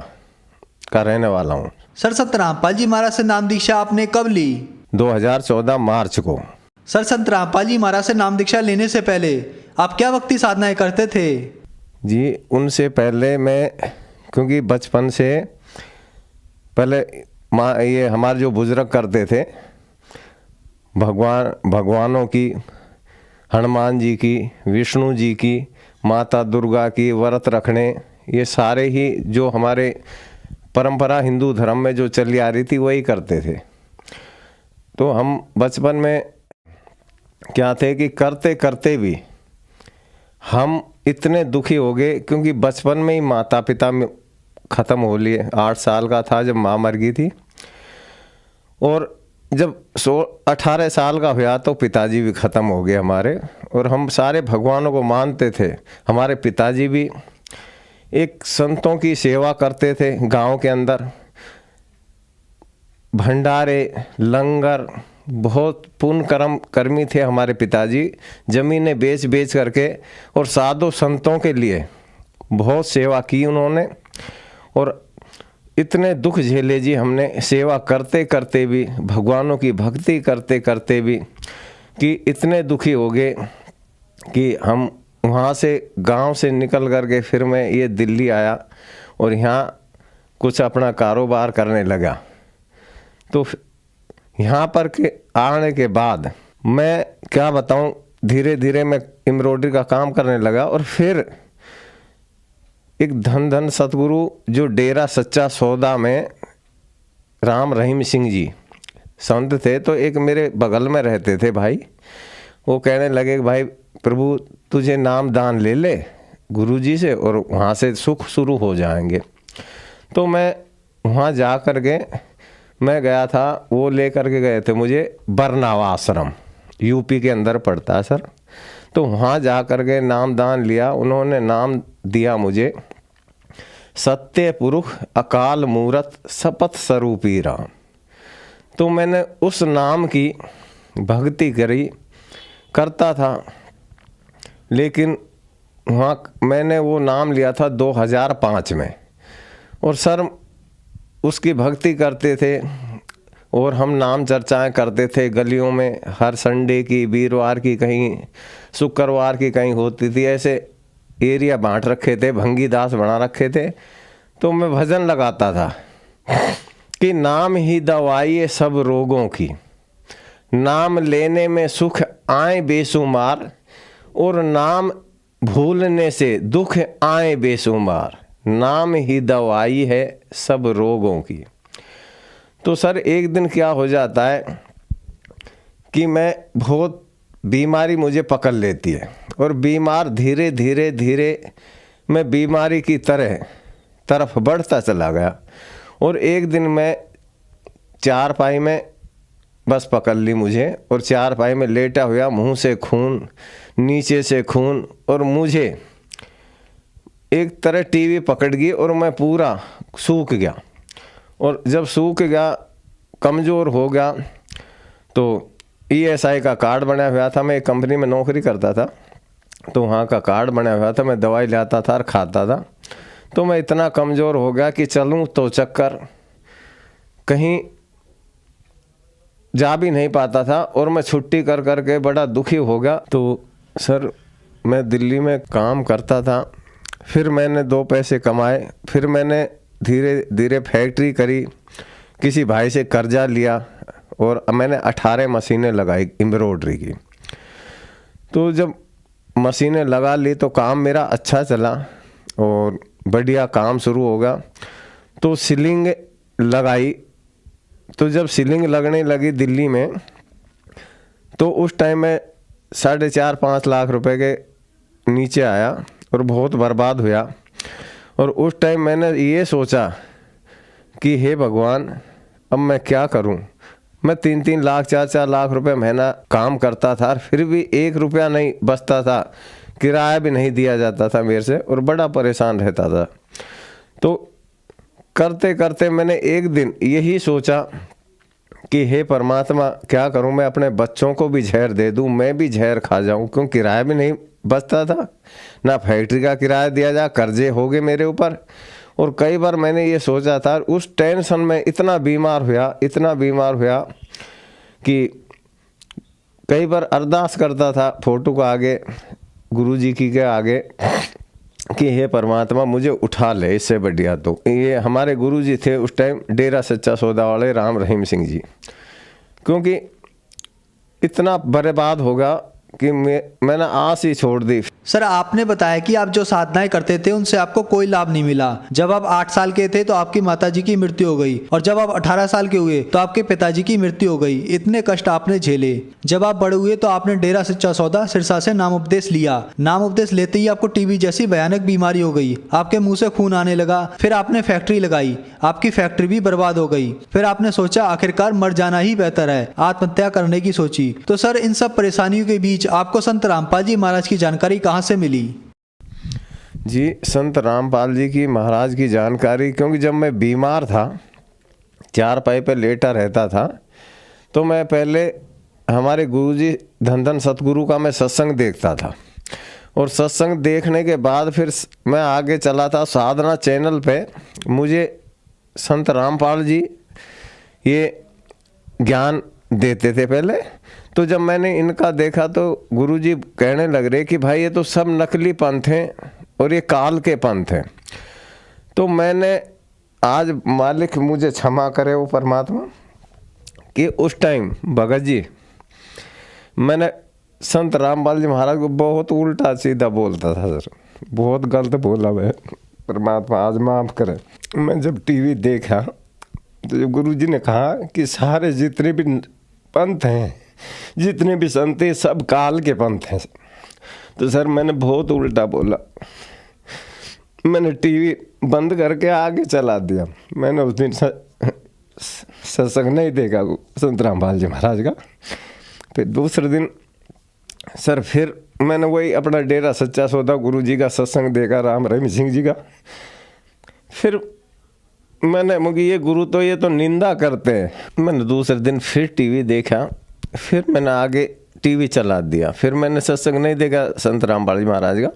का रहने वाला हूँ। सर संत रामपाल जी महाराज से नाम दीक्षा आपने कब ली? 2014 मार्च को। सर संत रामपाल जी महाराज से नाम दीक्षा लेने से पहले आप क्या भक्ति साधनाएं करते थे? जी उनसे पहले मैं, क्योंकि बचपन से पहले ये हमारे जो बुजुर्ग करते थे, भगवानों की, हनुमान जी की, विष्णु जी की, माता दुर्गा की व्रत रखने, ये सारे ही जो हमारे परंपरा हिंदू धर्म में जो चली आ रही थी वही करते थे। तो हम बचपन में क्या थे कि करते करते भी हम इतने दुखी हो गए, क्योंकि बचपन में ही माता पिता में ख़त्म हो लिए। 8 साल का था जब माँ मर गई थी और जब 18 साल का हुआ तो पिताजी भी ख़त्म हो गए हमारे। और हम सारे भगवानों को मानते थे। हमारे पिताजी भी एक संतों की सेवा करते थे गांव के अंदर, भंडारे, लंगर, बहुत पुण्य कर्मी थे हमारे पिताजी। ज़मीनें बेच बेच करके और साधु संतों के लिए बहुत सेवा की उन्होंने। और इतने दुख झेले जी हमने सेवा करते करते भी, भगवानों की भक्ति करते करते भी, कि इतने दुखी हो गए कि हम वहाँ से गांव से निकल करके फिर मैं ये दिल्ली आया और यहाँ कुछ अपना कारोबार करने लगा। तो यहाँ पर के आने के बाद मैं क्या बताऊँ, धीरे धीरे मैं एम्ब्रॉयडरी का काम करने लगा। और फिर एक धन धन सतगुरु जो डेरा सच्चा सौदा में राम रहीम सिंह जी संत थे, तो एक मेरे बगल में रहते थे भाई, वो कहने लगे कि भाई प्रभु तुझे नाम दान ले ले गुरु जी से और वहाँ से सुख शुरू हो जाएंगे। तो मैं वहाँ जा कर के मैं गया था, वो ले कर के गए थे मुझे बरनावा आश्रम, यूपी के अंदर पड़ता है सर। तो वहाँ जा कर के नाम दान लिया, उन्होंने नाम दिया मुझे सत्य पुरुष अकाल मूरत शपथ स्वरूपी राम। तो मैंने उस नाम की भक्ति करी, करता था, लेकिन वहाँ मैंने वो नाम लिया था 2005 में, और सर उसकी भक्ति करते थे और हम नाम चर्चाएं करते थे गलियों में, हर संडे की, वीरवार की, कहीं शुक्रवार की कहीं होती थी, ऐसे एरिया बांट रखे थे, भंगीदास बना रखे थे। तो मैं भजन लगाता था कि नाम ही दवाई है सब रोगों की, नाम लेने में सुख आए बेशुमार, और नाम भूलने से दुख आए बेशुमार, नाम ही दवाई है सब रोगों की। तो सर एक दिन क्या हो जाता है कि मैं बहुत बीमारी मुझे पकड़ लेती है, और बीमार धीरे धीरे धीरे मैं बीमारी की तरफ बढ़ता चला गया, और एक दिन मैं चारपाई में बस पकड़ ली मुझे, और चारपाई में लेटा हुआ, मुंह से खून, नीचे से खून, और मुझे एक तरह टीवी पकड़ गई और मैं पूरा सूख गया। और जब सूख गया, कमज़ोर हो गया, तो ESI का कार्ड बना हुआ था, मैं एक कंपनी में नौकरी करता था, तो वहाँ का कार्ड बना हुआ था, मैं दवाई लाता था और खाता था। तो मैं इतना कमज़ोर हो गया कि चलूँ तो चक्कर, कहीं जा भी नहीं पाता था, और मैं छुट्टी कर कर के बड़ा दुखी हो गया। तो सर मैं दिल्ली में काम करता था, फिर मैंने 2 पैसे कमाए, फिर मैंने धीरे धीरे फैक्ट्री करी, किसी भाई से कर्जा लिया, और मैंने 18 मशीनें लगाई एम्ब्रॉयडरी की। तो जब मशीनें लगा ली तो काम मेरा अच्छा चला और बढ़िया काम शुरू हो गया। तो सीलिंग लगाई, तो जब सीलिंग लगने लगी दिल्ली में, तो उस टाइम में 4.5-5 लाख रुपए के नीचे आया और बहुत बर्बाद हुआ। और उस टाइम मैंने ये सोचा कि हे भगवान, अब मैं क्या करूं। मैं 3-3 लाख 4-4 लाख रुपए महीना काम करता था, फिर भी 1 रुपया नहीं बचता था, किराया भी नहीं दिया जाता था मेरे से, और बड़ा परेशान रहता था। तो करते करते मैंने एक दिन यही सोचा कि हे परमात्मा, क्या करूं, मैं अपने बच्चों को भी जहर दे दूं, मैं भी जहर खा जाऊं, क्योंकि किराया भी नहीं बचता था, ना फैक्ट्री का किराया दिया जा, कर्जे हो गए मेरे ऊपर। और कई बार मैंने ये सोचा था, उस टेंशन में इतना बीमार हुआ कि कई बार अरदास करता था फोटो के आगे, गुरु जी की के आगे, कि हे परमात्मा मुझे उठा ले इससे बढ़िया। तो ये हमारे गुरु जी थे उस टाइम, डेरा सच्चा सौदा वाले राम रहीम सिंह जी, क्योंकि इतना बर्बाद होगा कि मैंने आस ही छोड़ दी। सर आपने बताया कि आप जो साधनाएं करते थे उनसे आपको कोई लाभ नहीं मिला। जब आप 8 साल के थे तो आपकी माताजी की मृत्यु हो गई, और जब आप 18 साल के हुए तो आपके पिताजी की मृत्यु हो गई। इतने कष्ट आपने झेले। जब आप बड़े हुए तो आपने डेरा सच्चा सौदा सिरसा से नाम उपदेश लिया। नाम उपदेश लेते ही आपको टीबी जैसी भयानक बीमारी हो गई, आपके मुंह से खून आने लगा। फिर आपने फैक्ट्री लगाई, आपकी फैक्ट्री भी बर्बाद हो गई। फिर आपने सोचा आखिरकार मर जाना ही बेहतर है, आत्महत्या करने की सोची। तो सर इन सब परेशानियों के बीच आपको संत रामपाल जी महाराज की जानकारी कहाँ से मिली? जी, संत रामपाल जी की महाराज की जानकारी, क्योंकि जब मैं बीमार था, चारपाई पे लेटा रहता था, तो मैं पहले हमारे गुरुजी धन धन सतगुरु का मैं सत्संग देखता था, और सत्संग देखने के बाद फिर मैं आगे चला था साधना चैनल पे। मुझे संत रामपाल जी ये ज्ञान देते थे पहले। तो जब मैंने इनका देखा तो गुरुजी कहने लग रहे कि भाई ये तो सब नकली पंथ हैं और ये काल के पंथ हैं। तो मैंने आज, मालिक मुझे क्षमा करे वो परमात्मा, कि उस टाइम भगत जी मैंने संत रामपाल जी महाराज को बहुत उल्टा सीधा बोलता था सर, बहुत गलत बोला मैं, परमात्मा आज माफ़ करे। मैं जब टीवी देखा तो जब गुरु जी ने कहा कि सारे जितने भी पंथ हैं, जितने भी संत हैं, सब काल के पंथ हैं, तो सर मैंने बहुत उल्टा बोला। मैंने टीवी बंद करके आगे चला दिया। मैंने उस दिन सत्संग नहीं देखा संत रामपाल जी महाराज का। फिर दूसरे दिन सर फिर मैंने वही अपना डेरा सच्चा सौदा गुरु जी का सत्संग देखा, राम रहीम सिंह जी का। फिर मैंने मुझे ये गुरु तो ये तो निंदा करते हैं। मैंने दूसरे दिन फिर टीवी देखा, फिर मैंने आगे टीवी चला दिया। फिर मैंने सत्संग नहीं देखा संत रामपाल जी महाराज का।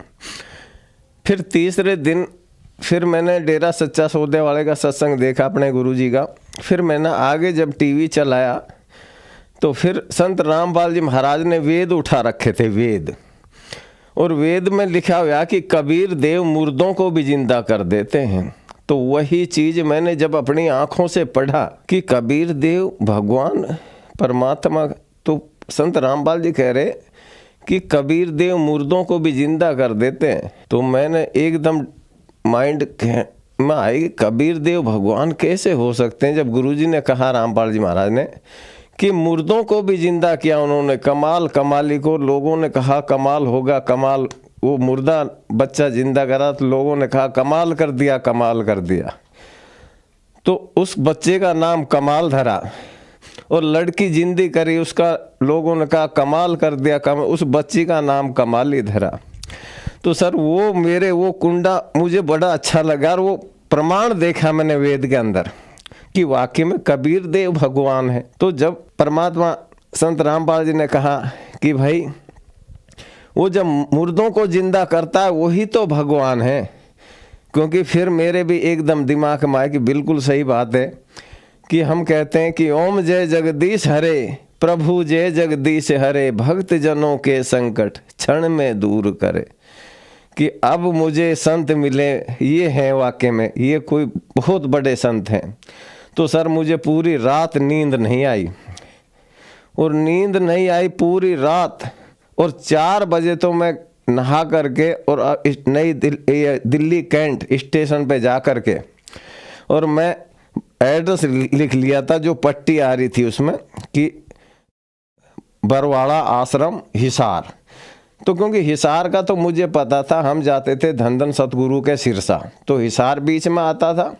फिर तीसरे दिन फिर मैंने डेरा सच्चा सौदे वाले का सत्संग देखा अपने गुरु जी का। फिर मैंने आगे जब टीवी चलाया तो फिर संत रामपाल जी महाराज ने वेद उठा रखे थे, वेद। और वेद में लिखा हुआ कि कबीर देव मुर्दों को भी जिंदा कर देते हैं। तो वही चीज़ मैंने जब अपनी आँखों से पढ़ा कि कबीर देव भगवान परमात्मा, तो संत रामपाल जी कह रहे कि कबीर देव मुर्दों को भी जिंदा कर देते हैं। तो मैंने एकदम माइंड में आई कबीर देव भगवान कैसे हो सकते हैं, जब गुरुजी ने कहा रामपाल जी महाराज ने कि मुर्दों को भी जिंदा किया उन्होंने। कमाल कमाली को लोगों ने कहा कमाल होगा, कमाल। वो मुर्दा बच्चा जिंदा करा तो लोगों ने कहा कमाल कर दिया, कमाल कर दिया। तो उस बच्चे का नाम कमाल धरा। और लड़की जिंदी करी, उसका लोगों ने कहा कमाल कर दिया, उस बच्ची का नाम कमाली धरा। तो सर वो मेरे वो कुंडा मुझे बड़ा अच्छा लगा। और वो प्रमाण देखा मैंने वेद के अंदर कि वाकई में कबीर देव भगवान है। तो जब परमात्मा संत रामपाल जी ने कहा कि भाई वो जब मुर्दों को जिंदा करता है वही तो भगवान है, क्योंकि फिर मेरे भी एकदम दिमाग में आया कि बिल्कुल सही बात है कि हम कहते हैं कि ओम जय जगदीश हरे, प्रभु जय जगदीश हरे, भक्त जनों के संकट क्षण में दूर करे। कि अब मुझे संत मिले, ये हैं वाकई में, ये कोई बहुत बड़े संत हैं। तो सर मुझे पूरी रात नींद नहीं आई, और नींद नहीं आई पूरी रात। और 4 बजे तो मैं नहा करके और नई दिल्ली कैंट स्टेशन पे जा करके, और मैं एड्रेस लिख लिया था जो पट्टी आ रही थी उसमें कि बरवाड़ा आश्रम हिसार। तो क्योंकि हिसार का तो मुझे पता था, हम जाते थे धन सतगुरु के सिरसा, तो हिसार बीच में आता था।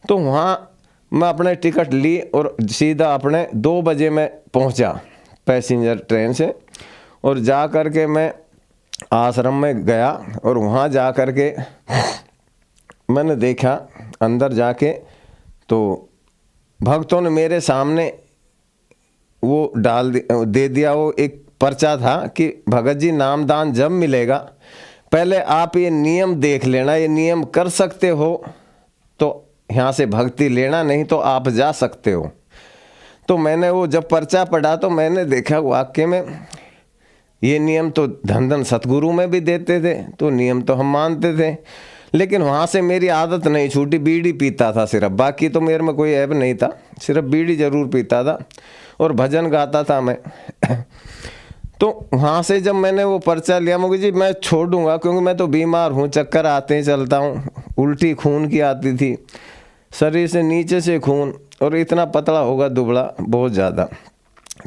तो वहाँ मैं अपने टिकट ली और सीधा अपने 2 बजे में पहुँचा पैसेंजर ट्रेन से। और जा कर के मैं आश्रम में गया, और वहाँ जा कर के मैंने देखा अंदर जाके, तो भक्तों ने मेरे सामने वो दे दिया। वो एक पर्चा था कि भगत जी नामदान जब मिलेगा पहले आप ये नियम देख लेना, ये नियम कर सकते हो तो यहाँ से भक्ति लेना, नहीं तो आप जा सकते हो। तो मैंने वो जब पर्चा पढ़ा तो मैंने देखा वाकई में ये नियम तो धन सतगुरु में भी देते थे, तो नियम तो हम मानते थे। लेकिन वहाँ से मेरी आदत नहीं छूटी, बीड़ी पीता था सिर्फ, बाकी तो मेरे में कोई ऐब नहीं था, सिर्फ बीड़ी जरूर पीता था और भजन गाता था मैं। तो वहाँ से जब मैंने वो पर्चा लिया, मुझे जी मैं छोड़ दूँगा क्योंकि मैं तो बीमार हूँ, चक्कर आते ही चलता हूँ, उल्टी खून की आती थी, शरीर से नीचे से खून, और इतना पतला होगा दुबला बहुत ज़्यादा।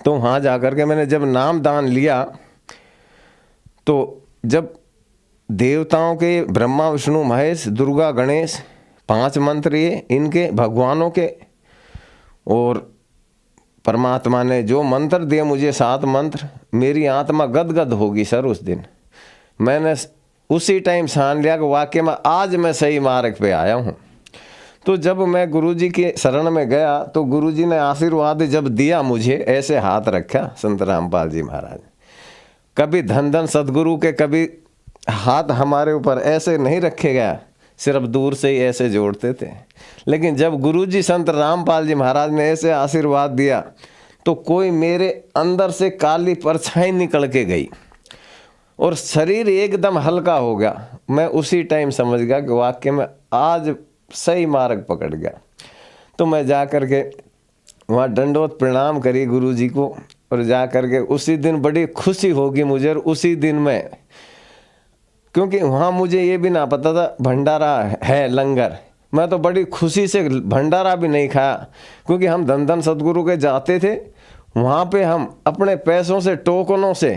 तो वहाँ जा कर के मैंने जब नाम दान लिया, तो जब देवताओं के ब्रह्मा विष्णु महेश दुर्गा गणेश 5 मंत्र ये इनके भगवानों के, और परमात्मा ने जो मंत्र दिए मुझे 7 मंत्र, मेरी आत्मा गदगद होगी सर उस दिन। मैंने उसी टाइम ठान लिया कि वाकई में आज मैं सही मार्ग पे आया हूँ। तो जब मैं गुरुजी के शरण में गया तो गुरुजी ने आशीर्वाद जब दिया मुझे, ऐसे हाथ रखा संत रामपाल जी महाराज। कभी धन सतगुरु के कभी हाथ हमारे ऊपर ऐसे नहीं रखे गया, सिर्फ दूर से ही ऐसे जोड़ते थे। लेकिन जब गुरुजी संत रामपाल जी महाराज ने ऐसे आशीर्वाद दिया तो कोई मेरे अंदर से काली परछाई निकल के गई और शरीर एकदम हल्का हो गया। मैं उसी टाइम समझ गया कि वाकई में आज सही मार्ग पकड़ गया। तो मैं जा कर के वहाँ दंडवत प्रणाम करी गुरुजी को, और जा कर के उसी दिन बड़ी खुशी होगी मुझे। और उसी दिन में, क्योंकि वहाँ मुझे ये भी ना पता था भंडारा है लंगर, मैं तो बड़ी खुशी से भंडारा भी नहीं खाया, क्योंकि हम धन धन सतगुरु के जाते थे, वहाँ पे हम अपने पैसों से टोकनों से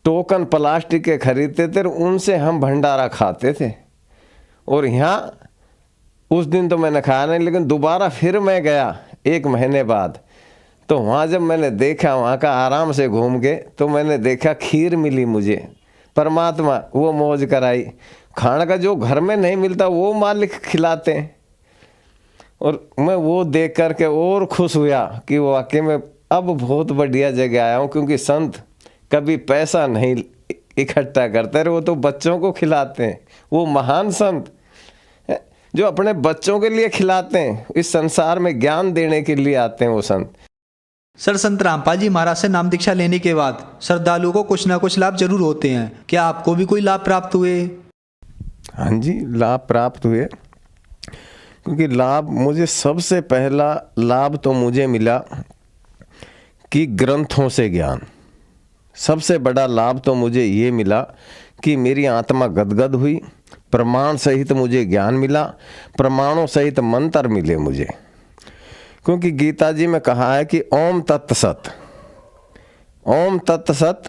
टोकन प्लास्टिक के खरीदते थे, उनसे हम भंडारा खाते थे। और यहाँ उस दिन तो मैंने खाया नहीं, लेकिन दोबारा फिर मैं गया 1 महीने बाद, तो वहाँ जब मैंने देखा वहाँ का आराम से घूम के, तो मैंने देखा खीर मिली मुझे, परमात्मा वो मौज कराई। खाने का जो घर में नहीं मिलता वो मालिक खिलाते हैं, और मैं वो देख कर के और खुश हुआ कि वो वाकई में अब बहुत बढ़िया जगह आया हूँ, क्योंकि संत कभी पैसा नहीं इकट्ठा करते रहे, वो तो बच्चों को खिलाते हैं। वो महान संत हैं जो अपने बच्चों के लिए खिलाते हैं, इस संसार में ज्ञान देने के लिए आते हैं वो संत। सर, संत रामपाल जी महाराज से नाम दीक्षा लेने के बाद श्रद्धालुओं को कुछ ना कुछ लाभ जरूर होते हैं, क्या आपको भी कोई लाभ प्राप्त हुए? हाँ जी, लाभ प्राप्त हुए, क्योंकि लाभ मुझे सबसे पहला लाभ तो मुझे मिला कि ग्रंथों से ज्ञान। सबसे बड़ा लाभ तो मुझे ये मिला कि मेरी आत्मा गदगद हुई, प्रमाण सहित मुझे ज्ञान मिला, प्रमाणों सहित मंत्र मिले मुझे। क्योंकि गीता जी में कहा है कि ओम तत् सत, ओम तत् सत,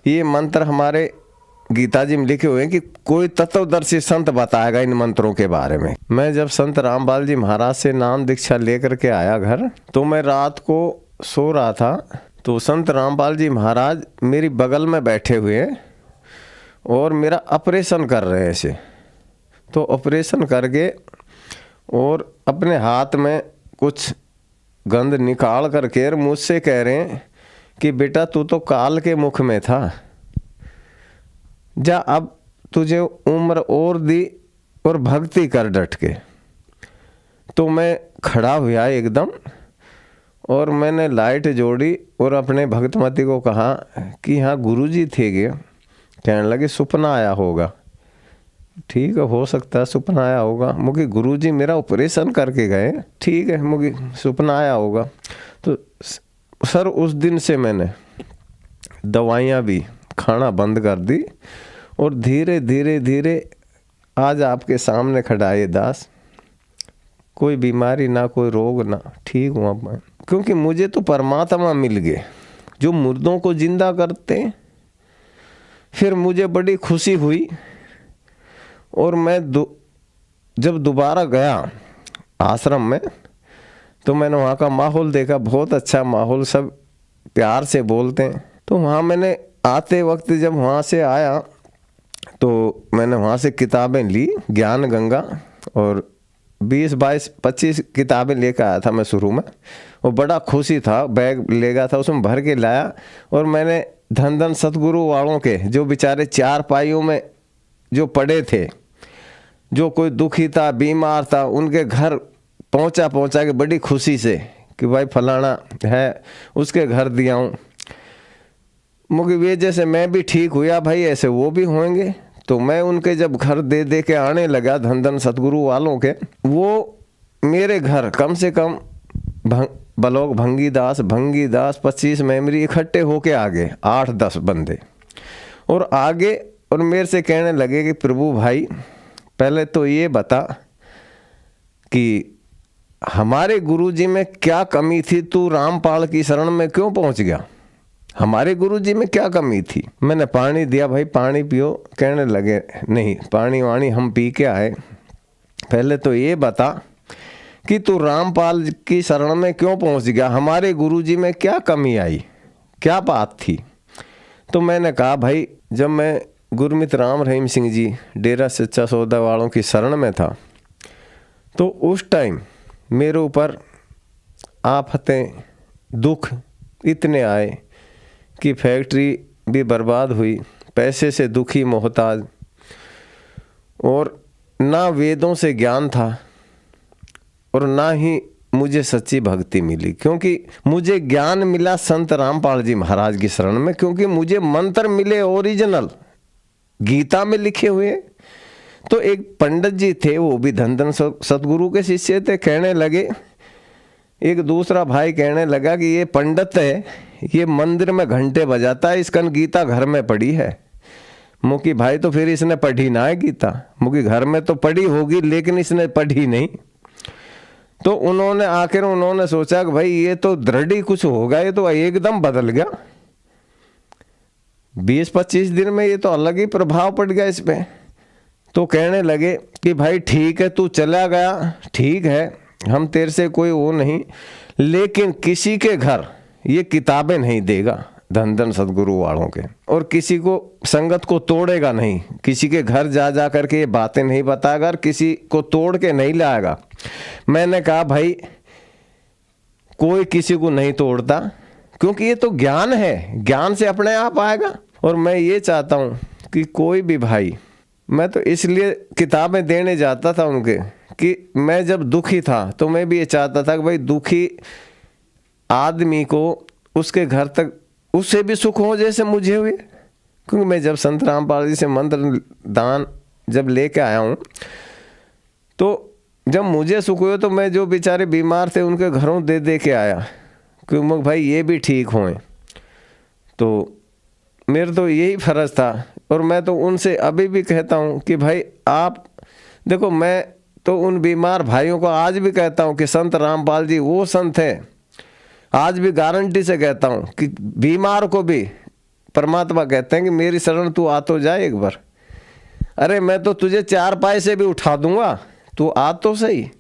ये मंत्र हमारे गीता जी में लिखे हुए हैं कि कोई तत्वदर्शी संत बताएगा इन मंत्रों के बारे में। मैं जब संत रामपाल जी महाराज से नाम दीक्षा लेकर के आया घर, तो मैं रात को सो रहा था, तो संत रामपाल जी महाराज मेरी बगल में बैठे हुए हैं और मेरा ऑपरेशन कर रहे हैं ऐसे। तो ऑपरेशन करके और अपने हाथ में कुछ गंध निकाल करके मुझसे कह रहे हैं कि बेटा तू तो काल के मुख में था, जा अब तुझे उम्र और दी और भक्ति कर डट के। तो मैं खड़ा हुआ एकदम और मैंने लाइट जोड़ी और अपने भक्तमती को कहा कि हाँ गुरुजी थे क्या? कहने लगे सपना आया होगा। ठीक है, हो सकता है सपना आया होगा, मुझे गुरुजी मेरा ऑपरेशन करके गए, ठीक है मुझे सपना आया होगा। तो सर उस दिन से मैंने दवाइयाँ भी खाना बंद कर दी और धीरे धीरे धीरे आज आपके सामने खड़ा है दास, कोई बीमारी ना कोई रोग ना, ठीक हुआ मैं। क्योंकि मुझे तो परमात्मा मिल गए जो मुर्दों को जिंदा करते हैं। फिर मुझे बड़ी खुशी हुई और मैं जब दोबारा गया आश्रम में, तो मैंने वहाँ का माहौल देखा, बहुत अच्छा माहौल, सब प्यार से बोलते हैं। तो वहाँ मैंने आते वक्त जब वहाँ से आया तो मैंने वहाँ से किताबें ली, ज्ञान गंगा, और 20, 22, 25 किताबें लेकर आया था मैं शुरू में, और बड़ा खुशी था, बैग ले गया था उसमें भर के लाया। और मैंने धन धन सतगुरु वालों के जो बेचारे 4 पाइयों में जो पड़े थे, जो कोई दुखी था बीमार था, उनके घर पहुंचा के बड़ी खुशी से कि भाई फलाना है उसके घर दिया हूँ। मुझे वे जैसे मैं भी ठीक हुआ भाई ऐसे वो भी होंगे। तो मैं उनके जब घर दे के आने लगा धन धन सतगुरु वालों के, वो मेरे घर कम से कम बलोक भंगीदास 25 मेमरी इकट्ठे होके आ गए, 8-10 बंदे, और आगे और मेरे से कहने लगे कि प्रभु भाई पहले तो ये बता कि हमारे गुरुजी में क्या कमी थी, तू रामपाल की शरण में क्यों पहुंच गया, हमारे गुरुजी में क्या कमी थी। मैंने पानी दिया, भाई पानी पियो, कहने लगे नहीं पानी वानी हम पी के आए, पहले तो ये बता कि तू रामपाल की शरण में क्यों पहुंच गया, हमारे गुरुजी में क्या कमी आई, क्या बात थी। तो मैंने कहा भाई जब मैं गुरमित राम रहीम सिंह जी डेरा सच्चा सौदा वालों की शरण में था, तो उस टाइम मेरे ऊपर आफतें दुख इतने आए कि फैक्ट्री भी बर्बाद हुई, पैसे से दुखी मोहताज, और ना वेदों से ज्ञान था और ना ही मुझे सच्ची भक्ति मिली। क्योंकि मुझे ज्ञान मिला संत रामपाल जी महाराज की शरण में, क्योंकि मुझे मंत्र मिले ओरिजिनल गीता में लिखे हुए। तो एक पंडित जी थे, वो भी धन धन सतगुरु के शिष्य थे, कहने लगे, एक दूसरा भाई कहने लगा कि ये पंडित है, ये मंदिर में घंटे बजाता है, इसका गीता घर में पड़ी है। मुकी भाई तो फिर इसने पढ़ी ना है गीता, मुकी घर में तो पढ़ी होगी लेकिन इसने पढ़ी नहीं। तो उन्होंने आखिर उन्होंने सोचा कि भाई ये तो दृढ़ ही कुछ होगा, ये तो एकदम बदल गया। 20-25 दिन में ये तो अलग ही प्रभाव पड़ गया इस पे। तो कहने लगे कि भाई ठीक है तू चला गया, ठीक है हम तेरे से कोई वो नहीं, लेकिन किसी के घर ये किताबें नहीं देगा धन धन सदगुरु वालों के, और किसी को संगत को तोड़ेगा नहीं, किसी के घर जा जा करके ये बातें नहीं बताएगा और किसी को तोड़ के नहीं लाएगा। मैंने कहा भाई कोई किसी को नहीं तोड़ता, क्योंकि ये तो ज्ञान है, ज्ञान से अपने आप आएगा। और मैं ये चाहता हूँ कि कोई भी भाई, मैं तो इसलिए किताबें देने जाता था उनके कि मैं जब दुखी था तो मैं भी ये चाहता था कि भाई दुखी आदमी को उसके घर तक उससे भी सुख हो जैसे मुझे हुए। क्योंकि मैं जब संत रामपाल जी से मंत्र दान जब लेके आया हूँ तो जब मुझे सुख हुए तो मैं जो बेचारे बीमार थे उनके घरों दे दे के आया, क्योंकि भाई ये भी ठीक हों। तो मेरा तो यही फर्ज था। और मैं तो उनसे अभी भी कहता हूँ कि भाई आप देखो, मैं तो उन बीमार भाइयों को आज भी कहता हूँ कि संत रामपाल जी वो संत हैं, आज भी गारंटी से कहता हूँ कि बीमार को भी परमात्मा कहते हैं कि मेरी शरण तू आ तो जाए एक बार। अरे मैं तो तुझे 4 पाए से भी उठा दूंगा, तू आ तो सही।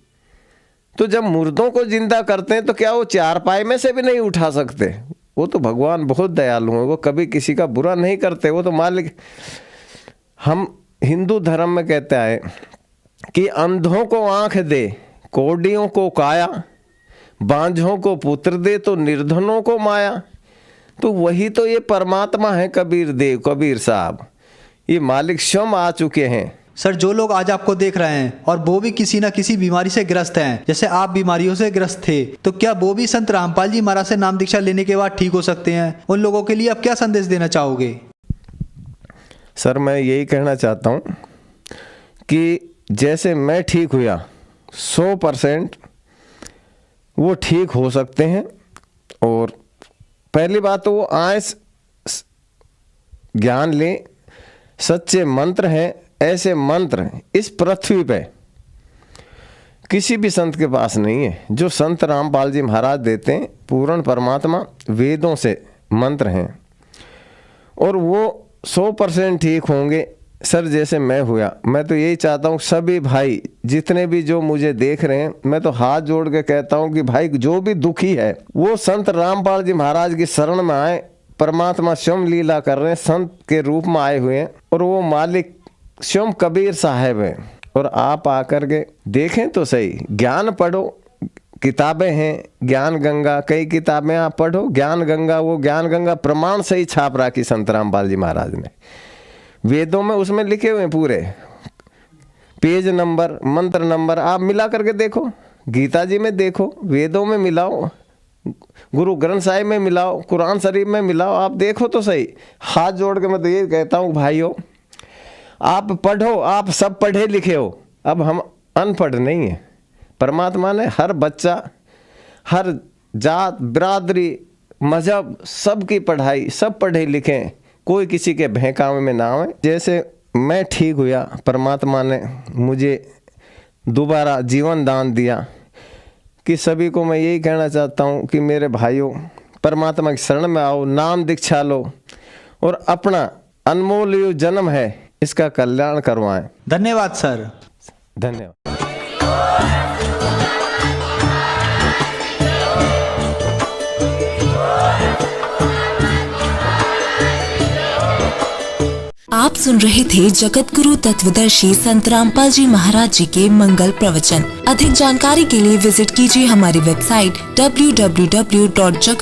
तो जब मुर्दों को जिंदा करते हैं तो क्या वो 4 पाए में से भी नहीं उठा सकते? वो तो भगवान बहुत दयालु हैं, वो कभी किसी का बुरा नहीं करते, वो तो मालिक। हम हिंदू धर्म में कहते आए कि अंधों को आंख दे, कोढ़ियों को काया, बांझों को पुत्र दे तो निर्धनों को माया। तो वही तो ये परमात्मा है कबीर देव, कबीर साहब, ये मालिक स्वयं आ चुके हैं। सर, जो लोग आज आपको देख रहे हैं और वो भी किसी न किसी बीमारी से ग्रस्त हैं, जैसे आप बीमारियों से ग्रस्त थे, तो क्या वो भी संत रामपाल जी महाराज से नाम दीक्षा लेने के बाद ठीक हो सकते हैं? उन लोगों के लिए आप क्या संदेश देना चाहोगे? सर मैं यही कहना चाहता हूँ कि जैसे मैं ठीक हुआ 100% वो ठीक हो सकते हैं। और पहली बात तो वो आए ज्ञान लें, सच्चे मंत्र हैं, ऐसे मंत्र इस पृथ्वी पे किसी भी संत के पास नहीं है जो संत रामपाल जी महाराज देते हैं। पूर्ण परमात्मा वेदों से मंत्र हैं और वो 100% ठीक होंगे। सर जैसे मैं हुआ, मैं तो यही चाहता हूँ सभी भाई जितने भी जो मुझे देख रहे हैं, मैं तो हाथ जोड़ के कहता हूँ कि भाई जो भी दुखी है वो संत रामपाल जी महाराज की शरण में आए। परमात्मा स्वयं लीला कर रहे हैं, संत के रूप में आए हुए हैं और वो मालिक स्वयं कबीर साहब है। और आप आकर के देखें तो सही, ज्ञान पढ़ो, किताबें हैं ज्ञान गंगा, कई किताबें आप पढ़ो, ज्ञान गंगा, वो ज्ञान गंगा प्रमाण सही छाप रखी संत रामपाल जी महाराज ने वेदों में, उसमें लिखे हुए हैं पूरे पेज नंबर, मंत्र नंबर, आप मिला करके देखो, गीता जी में देखो, वेदों में मिलाओ, गुरु ग्रंथ साहिब में मिलाओ, कुरान शरीफ में मिलाओ, आप देखो तो सही। हाथ जोड़ के मैं तो ये कहता हूँ भाइयों, आप पढ़ो, आप सब पढ़े लिखे हो, अब हम अनपढ़ नहीं है। परमात्मा ने हर बच्चा, हर जात बिरादरी मजहब सबकी पढ़ाई, सब पढ़े लिखे, कोई किसी के बहकावे में ना आए। जैसे मैं ठीक हुआ, परमात्मा ने मुझे दोबारा जीवन दान दिया, कि सभी को मैं यही कहना चाहता हूँ कि मेरे भाइयों परमात्मा की शरण में आओ, नाम दीक्षा लो और अपना अनमोल जो जन्म है इसका कल्याण करवाएं। धन्यवाद सर। धन्यवाद। आप सुन रहे थे जगत गुरु तत्वदर्शी संत रामपाल जी महाराज जी के मंगल प्रवचन। अधिक जानकारी के लिए विजिट कीजिए हमारी वेबसाइट www.jagatguru.org।